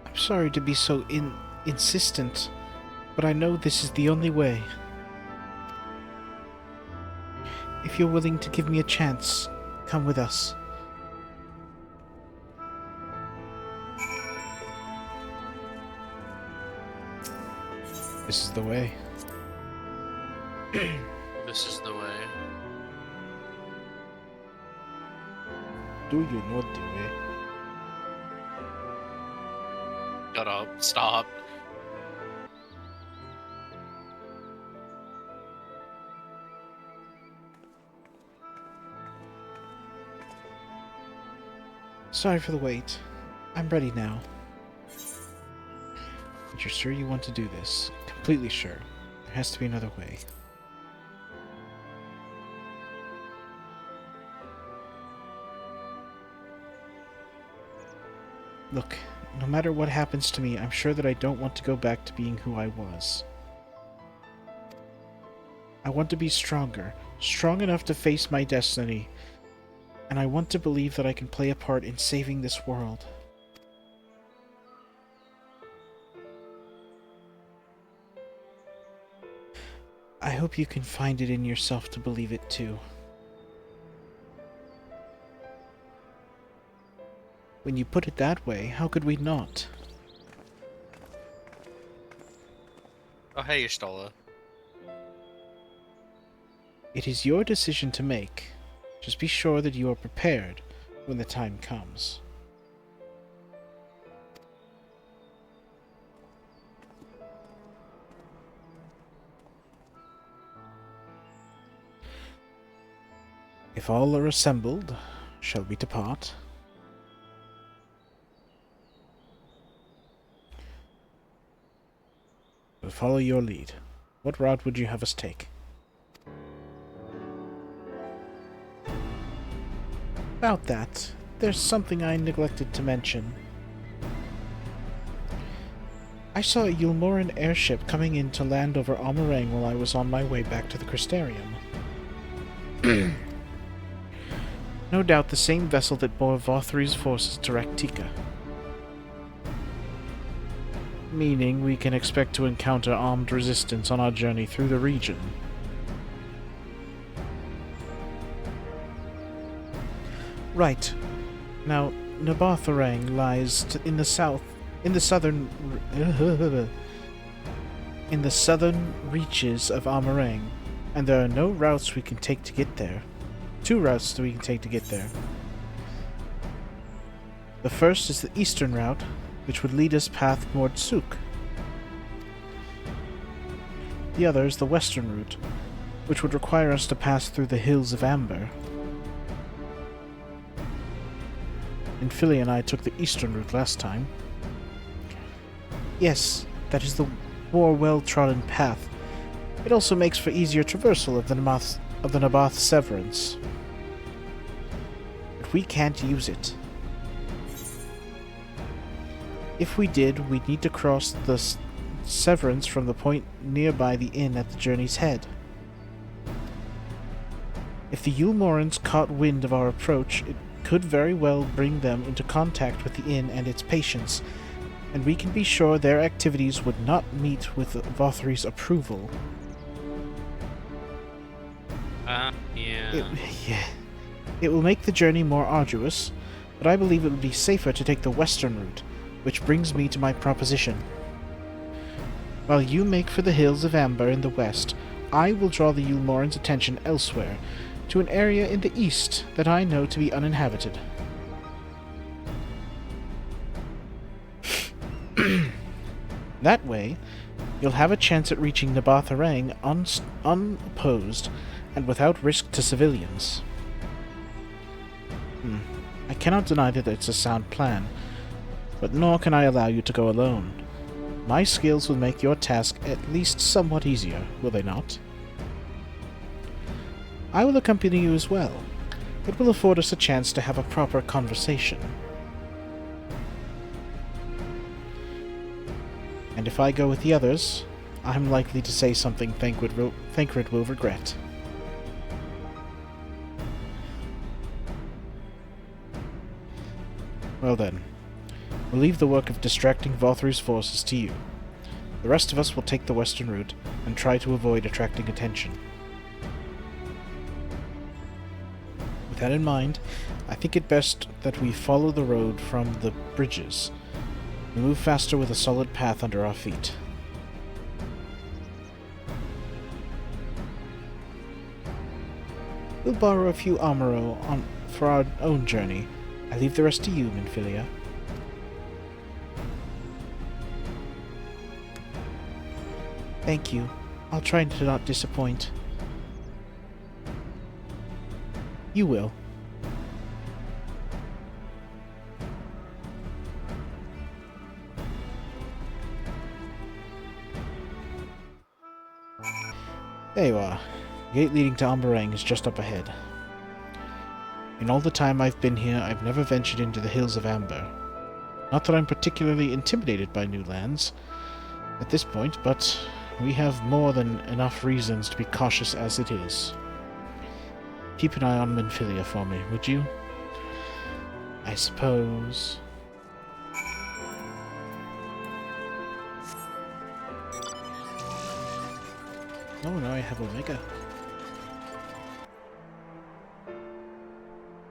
I'm sorry to be so insistent, but I know this is the only way. If you're willing to give me a chance, come with us. This is the way. This is the way. Do you know the way? Shut up. Stop. Sorry for the wait. I'm ready now. But you're sure you want to do this? Completely sure. There has to be another way. Look, no matter what happens to me, I'm sure that I don't want to go back to being who I was. I want to be stronger, strong enough to face my destiny, and I want to believe that I can play a part in saving this world. I hope you can find it in yourself to believe it too. When you put it that way, how could we not? Oh, hey, Y'shtola. It is your decision to make. Just be sure that you are prepared when the time comes. If all are assembled, shall we depart? We'll follow your lead. What route would you have us take? About that. there's something I neglected to mention. I saw a Yulmoran airship coming in to land over Amh Araeng while I was on my way back to the Crystarium. No doubt the same vessel that bore Vauthry's forces to Raktika. Meaning we can expect to encounter armed resistance on our journey through the region. Right. Now, Amh Araeng lies in the southern reaches of Amh Araeng, and there are no routes we can take to get there. 2 routes that we can take to get there. The first is the eastern route, which would lead us past Mordsuk. The other is the western route, which would require us to pass through the Hills of Amber. Infilia and I took the eastern route last time. Yes, that is the more well-trodden path. It also makes for easier traversal of the Naboth Severance. But we can't use it. If we did, we'd need to cross the Severance from the point nearby the inn at the journey's head. If the Yulmorans caught wind of our approach, it could very well bring them into contact with the inn and its patients, and we can be sure their activities would not meet with Vauthry's approval. Yeah. It will make the journey more arduous, but I believe it would be safer to take the western route, which brings me to my proposition. While you make for the Hills of Amber in the west, I will draw the Yulmorans' attention elsewhere, to an area in the east that I know to be uninhabited. That way, you'll have a chance at reaching Amh Araeng unopposed and without risk to civilians. I cannot deny that it's a sound plan, but nor can I allow you to go alone. My skills will make your task at least somewhat easier, will they not? I will accompany you as well. It will afford us a chance to have a proper conversation. And if I go with the others, I'm likely to say something Thancred will regret. Well then, we'll leave the work of distracting Vauthry's forces to you. The rest of us will take the western route and try to avoid attracting attention. With that in mind, I think it best that we follow the road from the bridges. We move faster with a solid path under our feet. We'll borrow a few Amaro for our own journey. I leave the rest to you, Minfilia. Thank you. I'll try to not disappoint. You will. There you are. The gate leading to Amh Araeng is just up ahead. In all the time I've been here, I've never ventured into the Hills of Amber. Not that I'm particularly intimidated by new lands at this point, but we have more than enough reasons to be cautious as it is. Keep an eye on Minfilia for me, would you? I suppose... Oh, now I have Omega.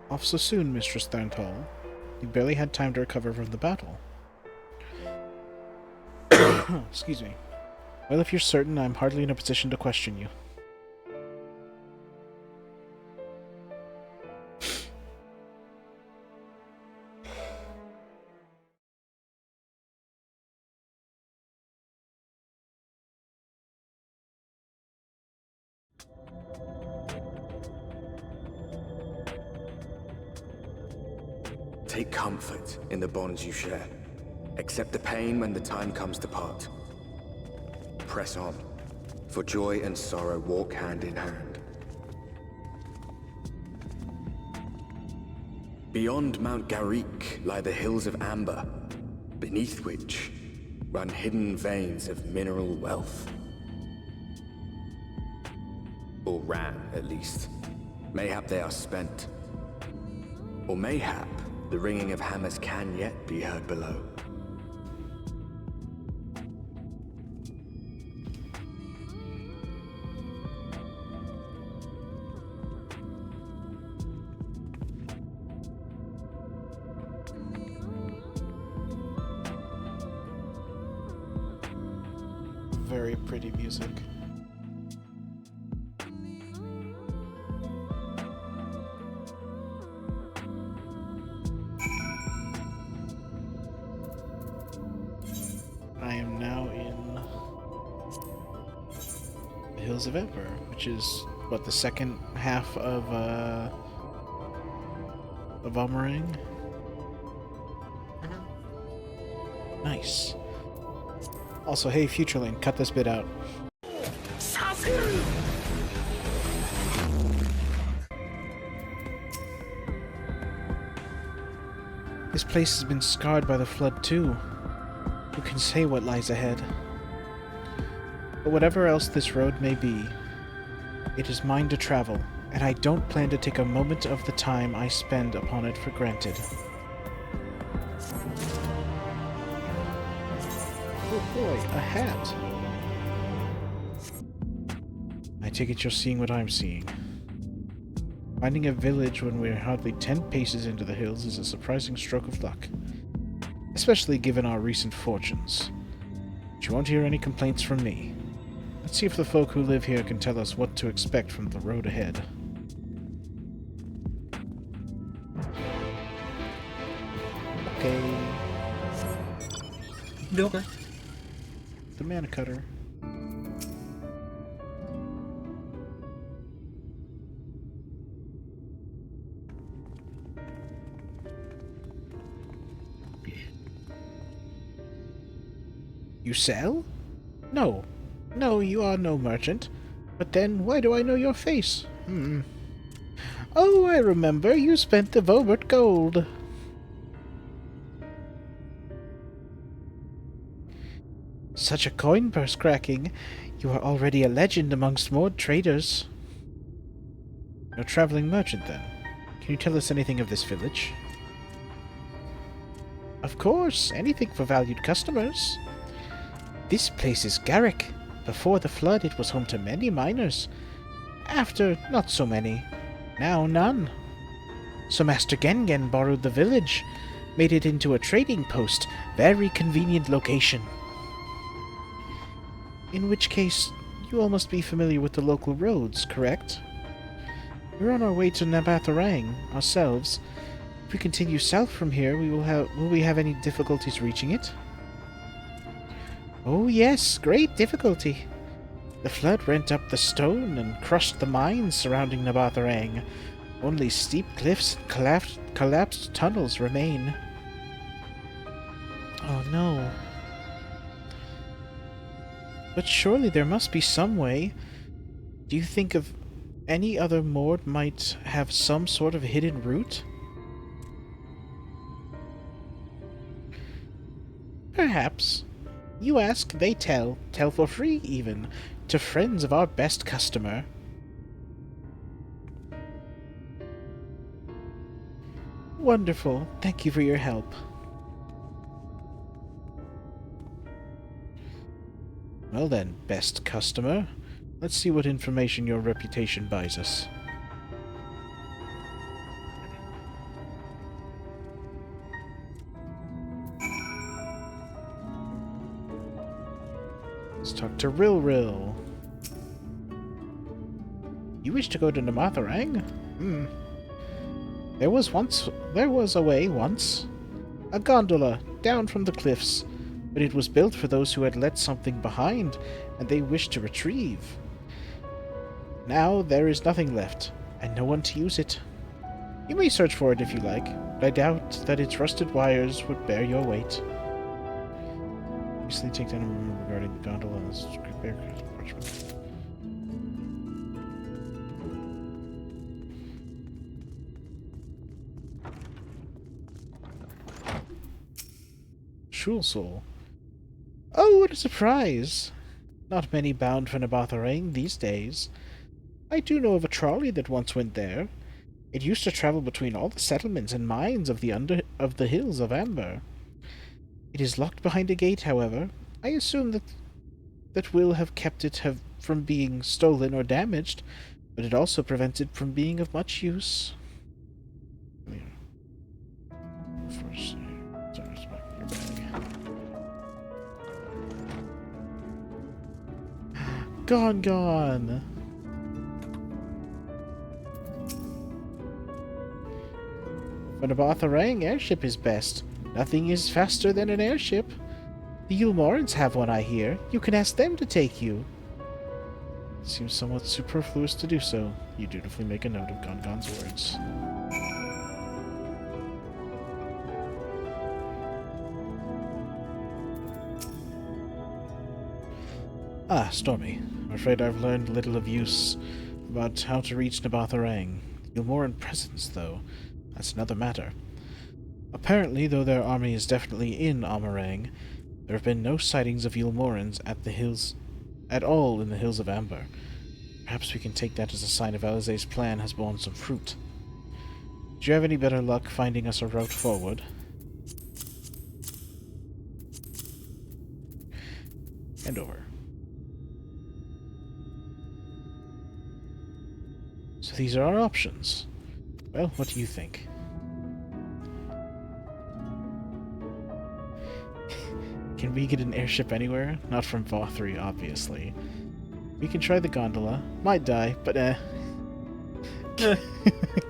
Off so soon, Mistress Tharntal. You barely had time to recover from the battle. Excuse me. Well, if you're certain, I'm hardly in a position to question you. Take comfort in the bonds you share. Accept the pain when the time comes to part. Press on, for joy and sorrow walk hand in hand. Beyond Mount Garik lie the Hills of Amber, beneath which run hidden veins of mineral wealth. Or ran, at least. Mayhap they are spent. Or mayhap the ringing of hammers can yet be heard below. Very pretty music. I am now in the Hills of Ember, which is what, the second half of Amh Araeng? Nice. Also, hey, Futurelink, cut this bit out. This place has been scarred by the flood too. Who can say what lies ahead? But whatever else this road may be, it is mine to travel, and I don't plan to take a moment of the time I spend upon it for granted. Oh boy, a hat! I take it you're seeing what I'm seeing. Finding a village when we're hardly 10 paces into the hills is a surprising stroke of luck. Especially given our recent fortunes. But you won't hear any complaints from me. Let's see if the folk who live here can tell us what to expect from the road ahead. Okay. Okay. The mana cutter. You sell? No. No, you are no merchant. But then, why do I know your face? Oh, I remember. You spent the Vobert gold. Such a coin purse cracking. You are already a legend amongst more traders. You're a traveling merchant, then. Can you tell us anything of this village? Of course, anything for valued customers. This place is Garik. Before the flood, it was home to many miners. After, not so many. Now, none. So Master Gengen borrowed the village, made it into a trading post. Very convenient location. In which case, you all must be familiar with the local roads, correct? We're on our way to Amh Araeng ourselves. If we continue south from here, will we have any difficulties reaching it? Oh yes, great difficulty. The flood rent up the stone and crushed the mines surrounding Amh Araeng. Only steep cliffs and collapsed tunnels remain. Oh no. But surely there must be some way. Do you think of any other Mord might have some sort of hidden route? Perhaps. You ask, they tell. Tell for free, even. To friends of our best customer. Wonderful. Thank you for your help. Well then, best customer. Let's see what information your reputation buys us. Let's talk to Rilril. You wish to go to Amh Araeng? There was a way once. A gondola, down from the cliffs. But it was built for those who had let something behind, and they wished to retrieve. Now there is nothing left, and no one to use it. You may search for it if you like, but I doubt that its rusted wires would bear your weight. Recently take down a rumor regarding the gondola and its parchment. Soul. Oh, what a surprise! Not many bound for Amh Araeng these days. I do know of a trolley that once went there. It used to travel between all the settlements and mines of the hills of Amber. It is locked behind a gate, however. I assume that will have kept it from being stolen or damaged, but it also prevents it from being of much use. First, sorry, back in your bag. Gone. For the Amh Araeng, airship is best. Nothing is faster than an airship. The Yulmorans have one, I hear. You can ask them to take you. Seems somewhat superfluous to do so. You dutifully make a note of Gongon's words. Ah, Stormy. I'm afraid I've learned little of use about how to reach Amh Araeng. Yulmoran presence, though, that's another matter. Apparently, though their army is definitely in Amh Araeng, there have been no sightings of Yulmorans at all in the Hills of Amber. Perhaps we can take that as a sign of Alizé's plan has borne some fruit. Do you have any better luck finding us a route forward? And over. So these are our options. Well, what do you think? Can we get an airship anywhere? Not from Vauthry, obviously. We can try the gondola. Might die, but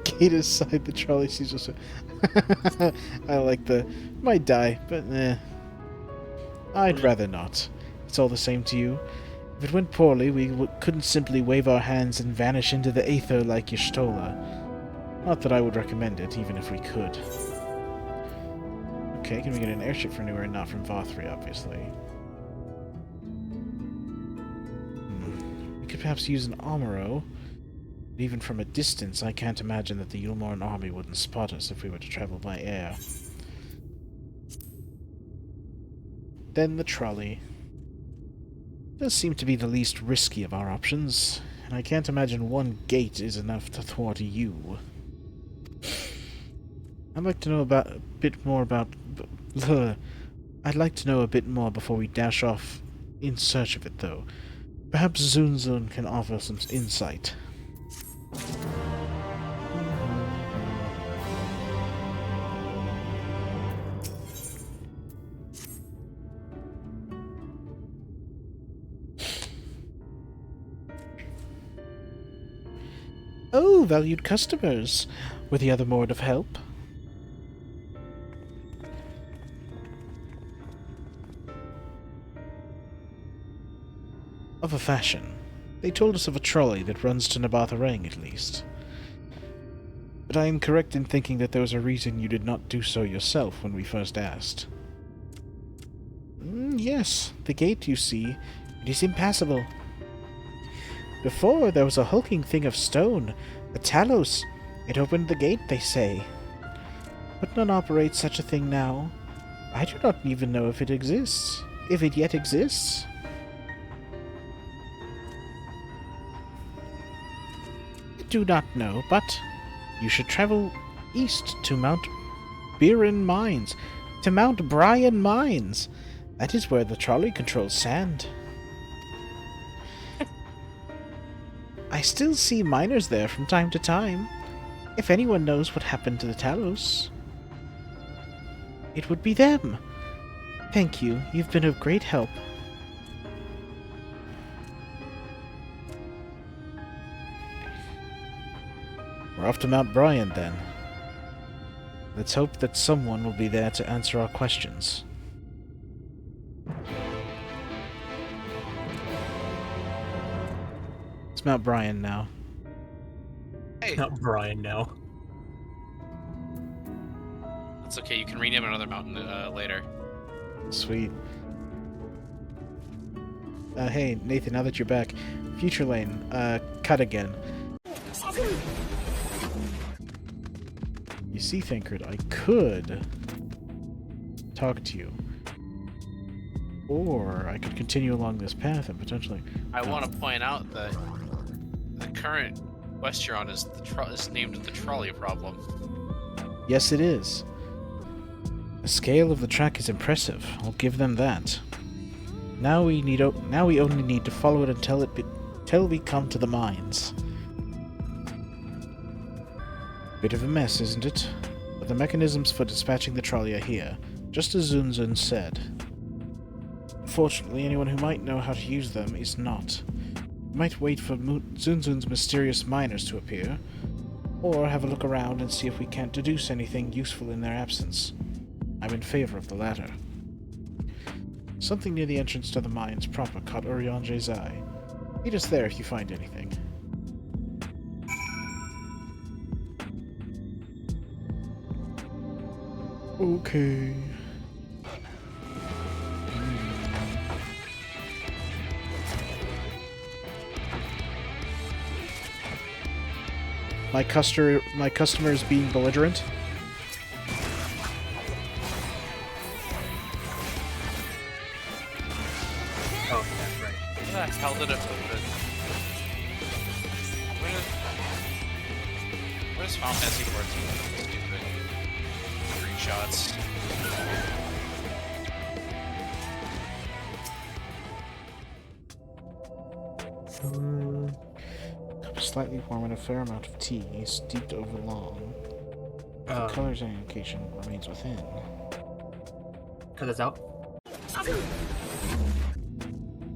Kate aside, the trolley sees us. I like the might die, but I'd rather not. It's all the same to you. If it went poorly, we couldn't simply wave our hands and vanish into the aether like Y'shtola. Not that I would recommend it, even if we could. Okay, can we get an airship from anywhere? Not from Vauthry, obviously. We could perhaps use an Amaro. But even from a distance, I can't imagine that the Yulmoran army wouldn't spot us if we were to travel by air. Then the trolley. Does seem to be the least risky of our options, and I can't imagine one gate is enough to thwart you. I'd like to know a bit more before we dash off in search of it, though. Perhaps Zunzun can offer some insight. Oh, valued customers! Were the other mode of help? Of a fashion. They told us of a trolley that runs to Amh Araeng, at least. But I am correct in thinking that there was a reason you did not do so yourself when we first asked. Yes, the gate, you see, it is impassable. Before, there was a hulking thing of stone, a Talos. It opened the gate, they say. But none operates such a thing now. I do not even know if it exists. If it yet exists. I do not know, but you should travel east to Mount Biran Mines. To Mount Brian Mines. That is where the trolley controls sand. I still see miners there from time to time. If anyone knows what happened to the Talos, it would be them. Thank you. You've been of great help. We're off to Mount Brian, then. Let's hope that someone will be there to answer our questions. It's Mount Brian now. Hey. Not Brian now. That's okay, you can rename another mountain later. Sweet. Hey, Nathan, now that you're back, Future Lane, cut again. You see, Thinkard, I could talk to you. Or I could continue along this path and potentially... I want to point out that the current quest you're on is named the trolley problem. Yes, it is. The scale of the track is impressive. I'll give them that. Now we only need to follow it until we come to the mines. Bit of a mess, isn't it? But the mechanisms for dispatching the trolley are here, just as Zunzun said. Unfortunately, anyone who might know how to use them is not. We might wait for Zunzun's mysterious miners to appear, or have a look around and see if we can't deduce anything useful in their absence. I'm in favor of the latter. Something near the entrance to the mines proper caught Urianger's eye. Meet us there if you find anything. Okay. My customer is being belligerent. Oh, that's right. Where the hell did it open? Where's Final Fantasy 14? Stupid screenshots. Cup is slightly warm and a fair amount of tea, steeped over long. The color's indication remains within. Cut this out.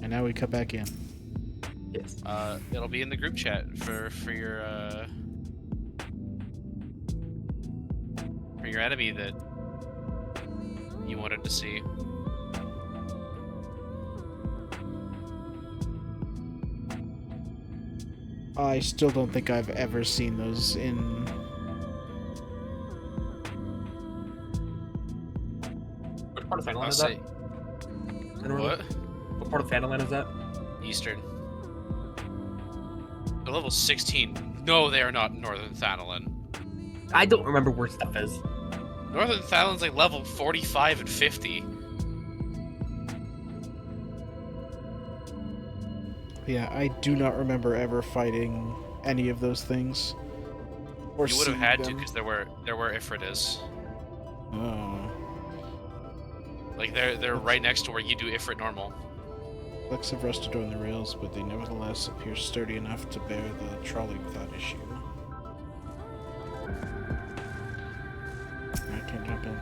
And now we cut back in. Yes. It'll be in the group chat for your enemy that you wanted to see. I still don't think I've ever seen those in... What part of Fantaland is that? What? What part of Fantaland is that? Eastern. They're level 16. No, they are not Northern Thanalan. I don't remember where stuff is. Northern Thanalan's like level 45 and 50. Yeah, I do not remember ever fighting any of those things. Or You would have seeing had to, them. because they're where Ifrit is. Oh. Like they're right next to where you do Ifrit normal. Legs have rusted on the rails, but they nevertheless appear sturdy enough to bear the trolley without issue. I can't jump in.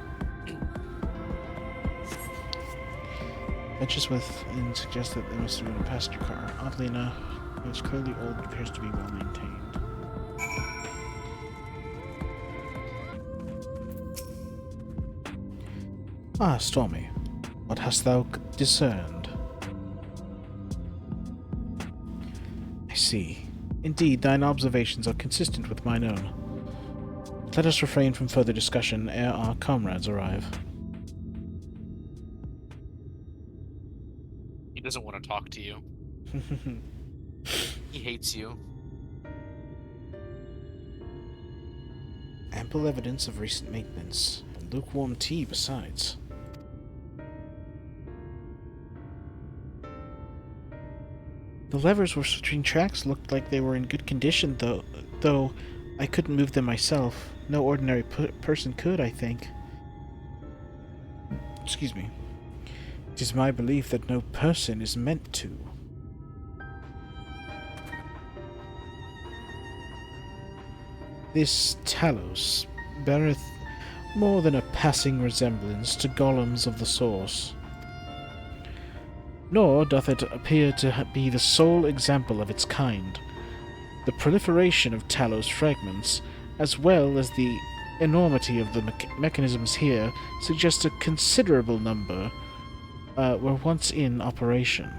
Benches within suggest that there must have been a passenger car. Oddly enough, it's clearly old and appears to be well maintained. Ah, Stormy, what hast thou discerned? I see. Indeed, thine observations are consistent with mine own. Let us refrain from further discussion ere our comrades arrive. He doesn't want to talk to you. He hates you. Ample evidence of recent maintenance, and lukewarm tea besides. The levers for switching tracks looked like they were in good condition, though I couldn't move them myself. No ordinary person could, I think. Excuse me. It is my belief that no person is meant to. This Talos beareth more than a passing resemblance to golems of the source. Nor doth it appear to be the sole example of its kind. The proliferation of Talos fragments, as well as the enormity of the mechanisms here, suggest a considerable number were once in operation.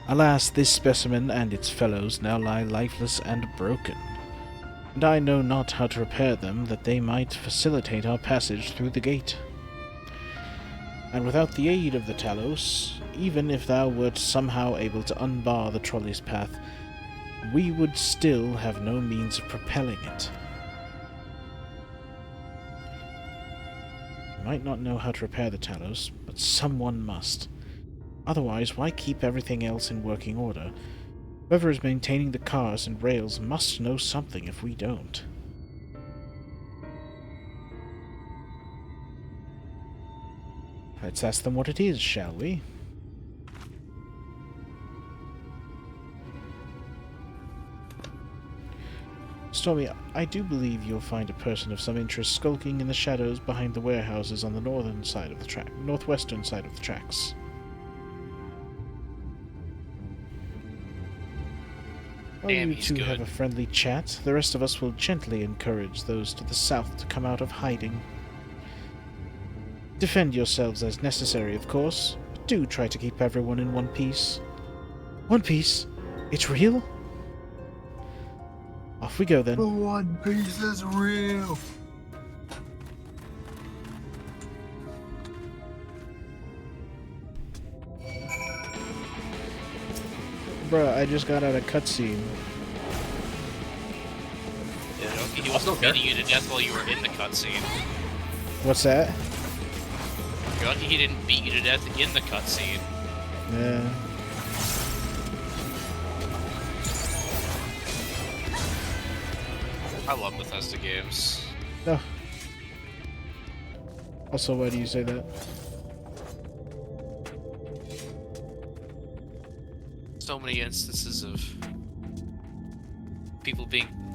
Alas, this specimen and its fellows now lie lifeless and broken, and I know not how to repair them that they might facilitate our passage through the gate. And without the aid of the Talos, even if thou wert somehow able to unbar the trolley's path, we would still have no means of propelling it. might not know how to repair the Talos, but someone must. Otherwise, why keep everything else in working order? Whoever is maintaining the cars and rails must know something if we don't. Let's ask them what it is, shall we? Stormy, I do believe you'll find a person of some interest skulking in the shadows behind the warehouses on the northern side of the northwestern side of the tracks. While you two have a friendly chat, the rest of us will gently encourage those to the south to come out of hiding. Defend yourselves as necessary, of course, but do try to keep everyone in one piece. One Piece? It's real? Off we go then. The One Piece is real! Bruh, I just got out of cutscene. Yeah, he wasn't beating you to death while you were in the cutscene. What's that? You're lucky he didn't beat you to death in the cutscene. Yeah. I love Bethesda games. Oh. Also, why do you say that? So many instances of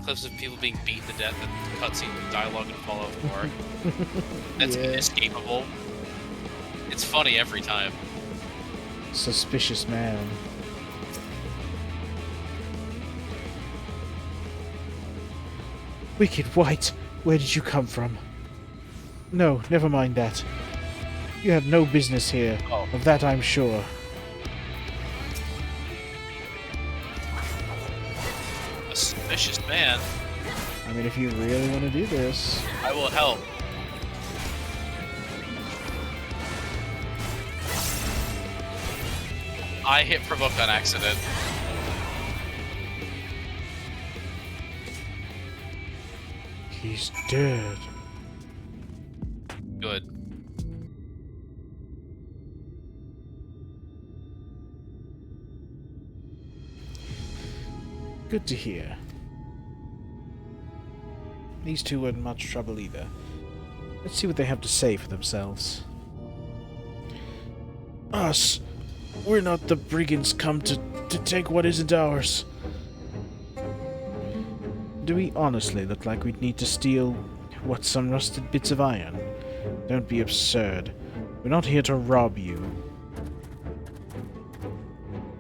clips of people being beaten to death in cutscene dialogue in Fallout 4. That's inescapable. It's funny every time. Suspicious man. Wicked White, where did you come from? No, never mind that. You have no business here, of that I'm sure. A suspicious man? I mean, if you really want to do this... I will help. I hit provoke on accident. He's dead. Good. Good to hear. These two weren't much trouble either. Let's see what they have to say for themselves. Us! We're not the brigands come to take what isn't ours. Do we honestly look like we'd need to steal, what, some rusted bits of iron? Don't be absurd. We're not here to rob you.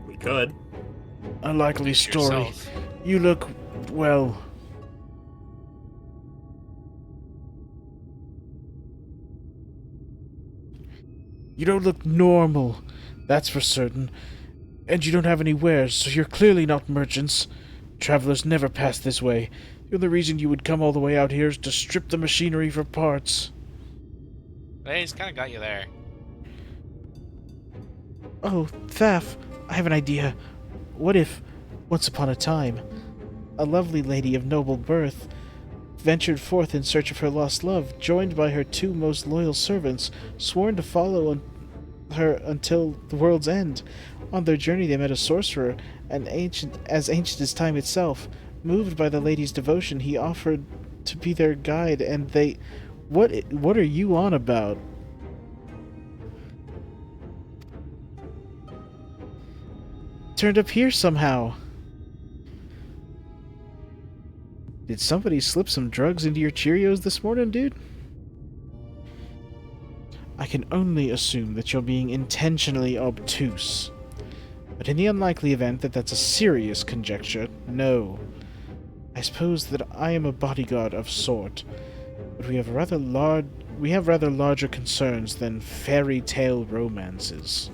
We could. Unlikely story. Yourself. You look, well... You don't look normal, that's for certain. And you don't have any wares, so you're clearly not merchants. Travelers never pass this way. The only reason you would come all the way out here is to strip the machinery for parts. Hey, he's kind of got you there. Oh, Thaf, I have an idea. What if, once upon a time, a lovely lady of noble birth ventured forth in search of her lost love, joined by her two most loyal servants, sworn to follow her until the world's end. On their journey they met a sorcerer, as ancient as time itself. Moved by the lady's devotion, he offered to be their guide, and they... What are you on about? Turned up here somehow. Did somebody slip some drugs into your Cheerios this morning, dude? I can only assume that you're being intentionally obtuse. But in the unlikely event that that's a serious conjecture, no. I suppose that I am a bodyguard of sort, but we have rather larger concerns than fairy tale romances.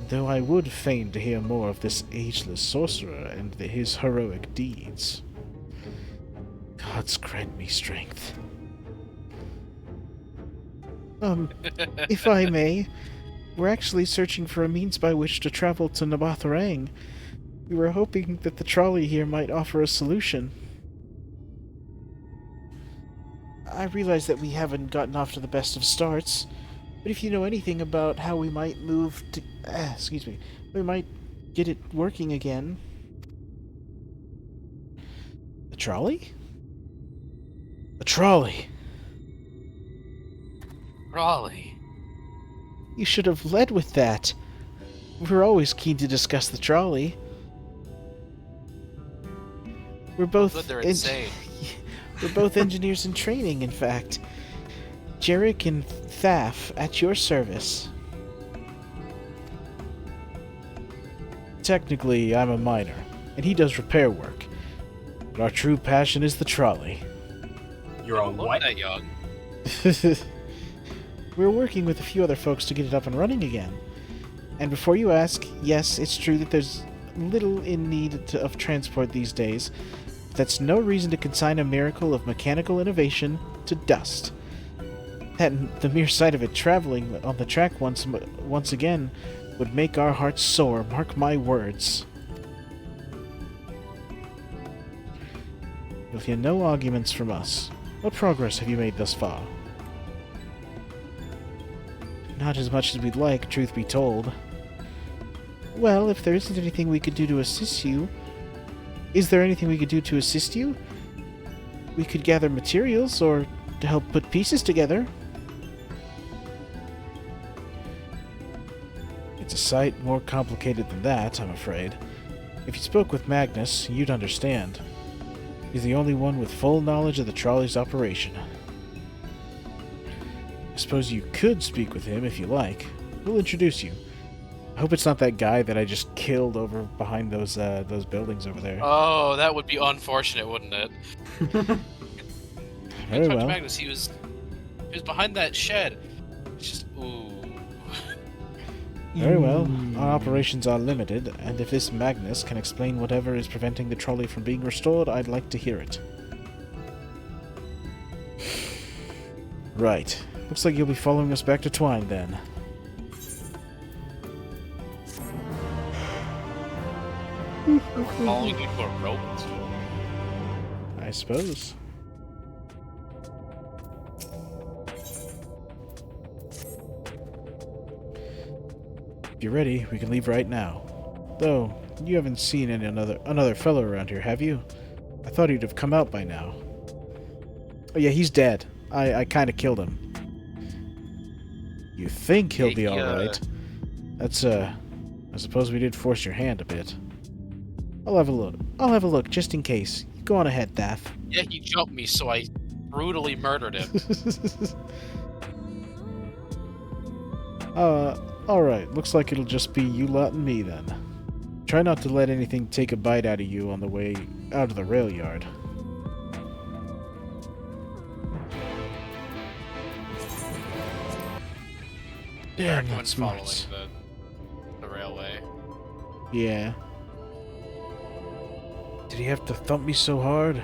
Though I would fain to hear more of this ageless sorcerer and his heroic deeds. Gods grant me strength. If I may, we're actually searching for a means by which to travel to Amh Araeng. We were hoping that the trolley here might offer a solution. I realize that we haven't gotten off to the best of starts, but if you know anything about how we might move to... excuse me. We might get it working again. The trolley? The trolley! Raleigh. You should have led with that. We're always keen to discuss the trolley. We're both... Good, they're insane. We're both engineers in training, in fact. Jarek and Thaf, at your service. Technically, I'm a miner, and he does repair work. But our true passion is the trolley. You're a what? That young. We're working with a few other folks to get it up and running again. And before you ask, yes, it's true that there's little in need of transport these days. But that's no reason to consign a miracle of mechanical innovation to dust. And the mere sight of it traveling on the track once again would make our hearts soar, mark my words. You'll hear no arguments from us. What progress have you made thus far? Not as much as we'd like, truth be told. Well, if there isn't anything we could do to assist you... Is there anything we could do to assist you? We could gather materials, or to help put pieces together. It's a sight more complicated than that, I'm afraid. If you spoke with Magnus, you'd understand. He's the only one with full knowledge of the trolley's operation. I suppose you could speak with him if you like. We'll introduce you. I hope it's not that guy that I just killed over behind those buildings over there. Oh, that would be unfortunate, wouldn't it? Very well. Magnus, he was behind that shed. It's just ooh. Very well. Our operations are limited, and if this Magnus can explain whatever is preventing the trolley from being restored, I'd like to hear it. Right. Looks like you'll be following us back to Twine, then. We're following you to a rope. I suppose. If you're ready, we can leave right now. Though, you haven't seen another fellow around here, have you? I thought he'd have come out by now. Oh yeah, he's dead. I kinda killed him. You think he'll be alright. That's, I suppose we did force your hand a bit. I'll have a look, just in case. Go on ahead, Thaf. Yeah, he jumped me, so I brutally murdered him. Alright. Looks like it'll just be you lot and me, then. Try not to let anything take a bite out of you on the way out of the rail yard. Damn, that's following smart. the railway. Yeah. Did he have to thump me so hard?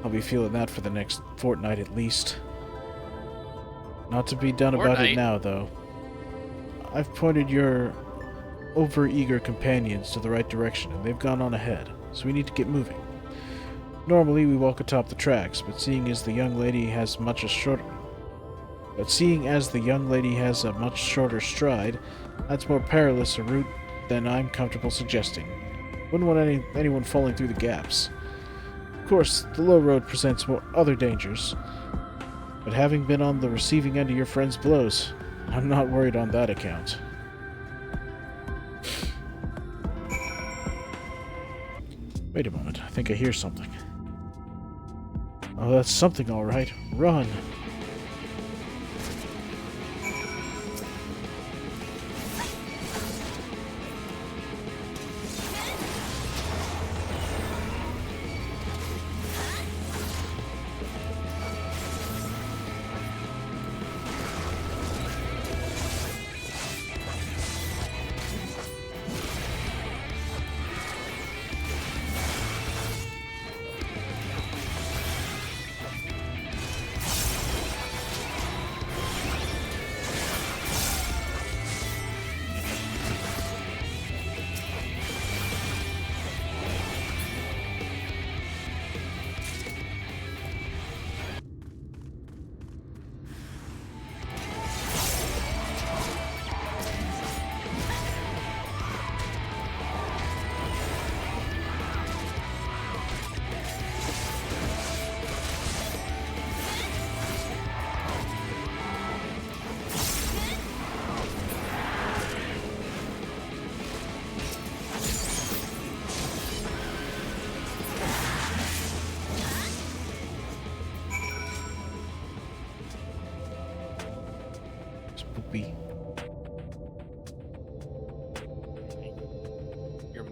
I'll be feeling that for the next fortnight at least. Not to be done about it now, though. I've pointed your over-eager companions to the right direction, and they've gone on ahead, so we need to get moving. Normally, we walk atop the tracks, but seeing as the young lady has a much shorter stride, that's more perilous a route than I'm comfortable suggesting. Wouldn't want anyone falling through the gaps. Of course, the low road presents more other dangers, but having been on the receiving end of your friend's blows, I'm not worried on that account. Wait a moment, I think I hear something. Oh, that's something all right. Run!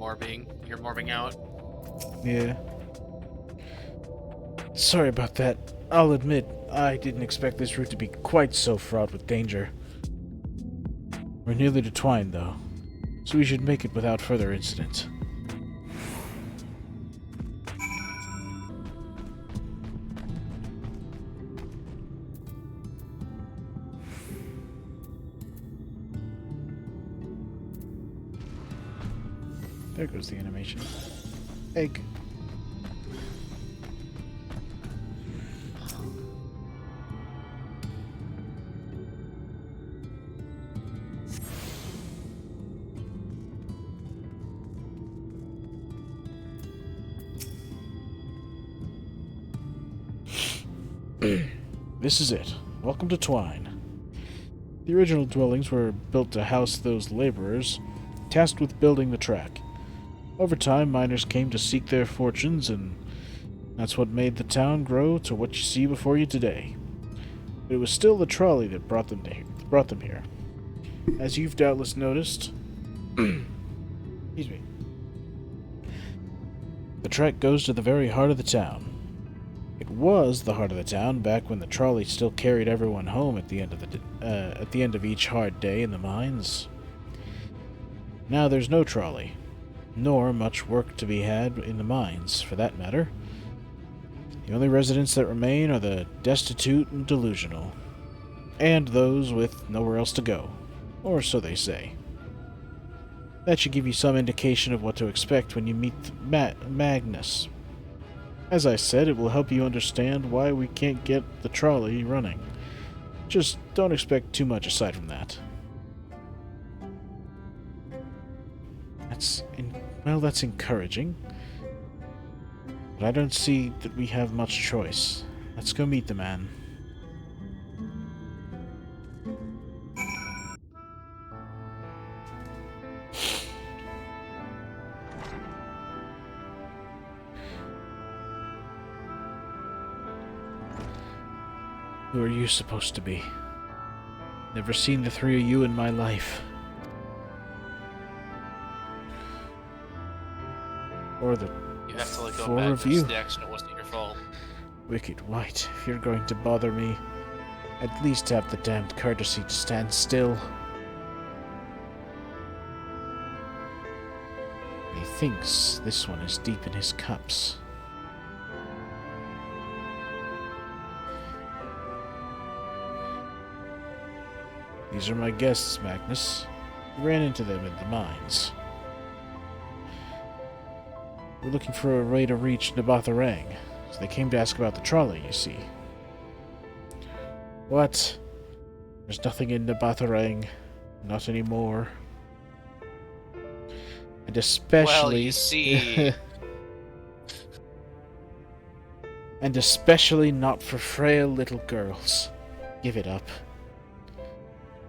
you're morbing out. Yeah. Sorry about that. I'll admit, I didn't expect this route to be quite so fraught with danger. We're nearly to Twine, though, so we should make it without further incident. There goes the animation. Egg. This is it. Welcome to Twine. The original dwellings were built to house those laborers tasked with building the track. Over time, miners came to seek their fortunes, and that's what made the town grow to what you see before you today. But it was still the trolley that brought them here. As you've doubtless noticed, excuse me, the track goes to the very heart of the town. It was the heart of the town back when the trolley still carried everyone home at the end of each hard day in the mines. Now there's no trolley, nor much work to be had in the mines, for that matter. The only residents that remain are the destitute and delusional, and those with nowhere else to go, or so they say. That should give you some indication of what to expect when you meet Magnus. As I said, it will help you understand why we can't get the trolley running. Just don't expect too much aside from that. That's encouraging. But I don't see that we have much choice. Let's go meet the man. Who are you supposed to be? Never seen the three of you in my life. Or the You have to let go four back of you. The accident wasn't your fault. Wicked White, if you're going to bother me, at least have the damned courtesy to stand still. He thinks this one is deep in his cups. These are my guests, Magnus. We ran into them in the mines. We're looking for a way to reach Amh Araeng, so they came to ask about the trolley, you see. What? There's nothing in Amh Araeng. Not anymore. And especially... Well, you see... and especially not for frail little girls. Give it up.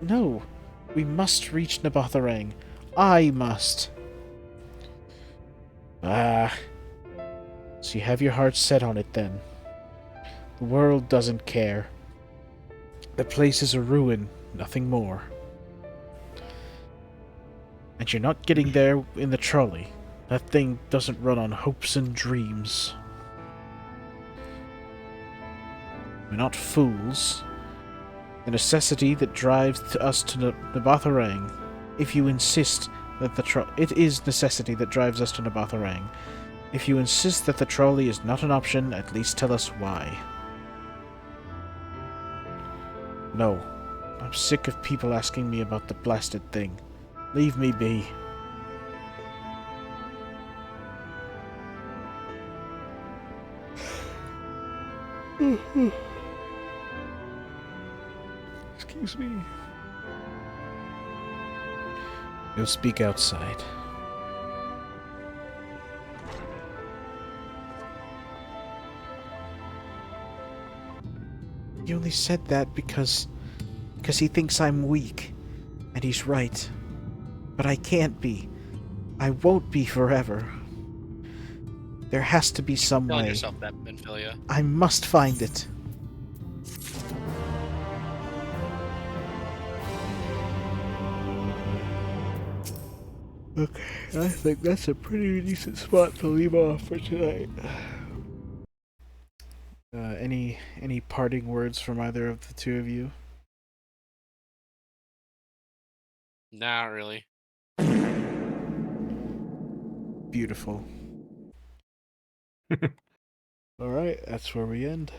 No, we must reach Amh Araeng. I must. Ah. So you have your heart set on it then. The world doesn't care. The place is a ruin, nothing more. And you're not getting there in the trolley. That thing doesn't run on hopes and dreams. We're not fools. The necessity that drives us to Amh Araeng, if you insist that it is necessity that drives us to Amh Araeng. If you insist that the trolley is not an option, at least tell us why. No. I'm sick of people asking me about the blasted thing. Leave me be. Excuse me. You'll speak outside. He only said that because he thinks I'm weak. And he's right. But I can't be. I won't be forever. There has to be some Telling way. yourself that, Benfilia. I must find it. Okay, I think that's a pretty decent spot to leave off for tonight. Any parting words from either of the two of you? Not really. Beautiful. All right, that's where we end.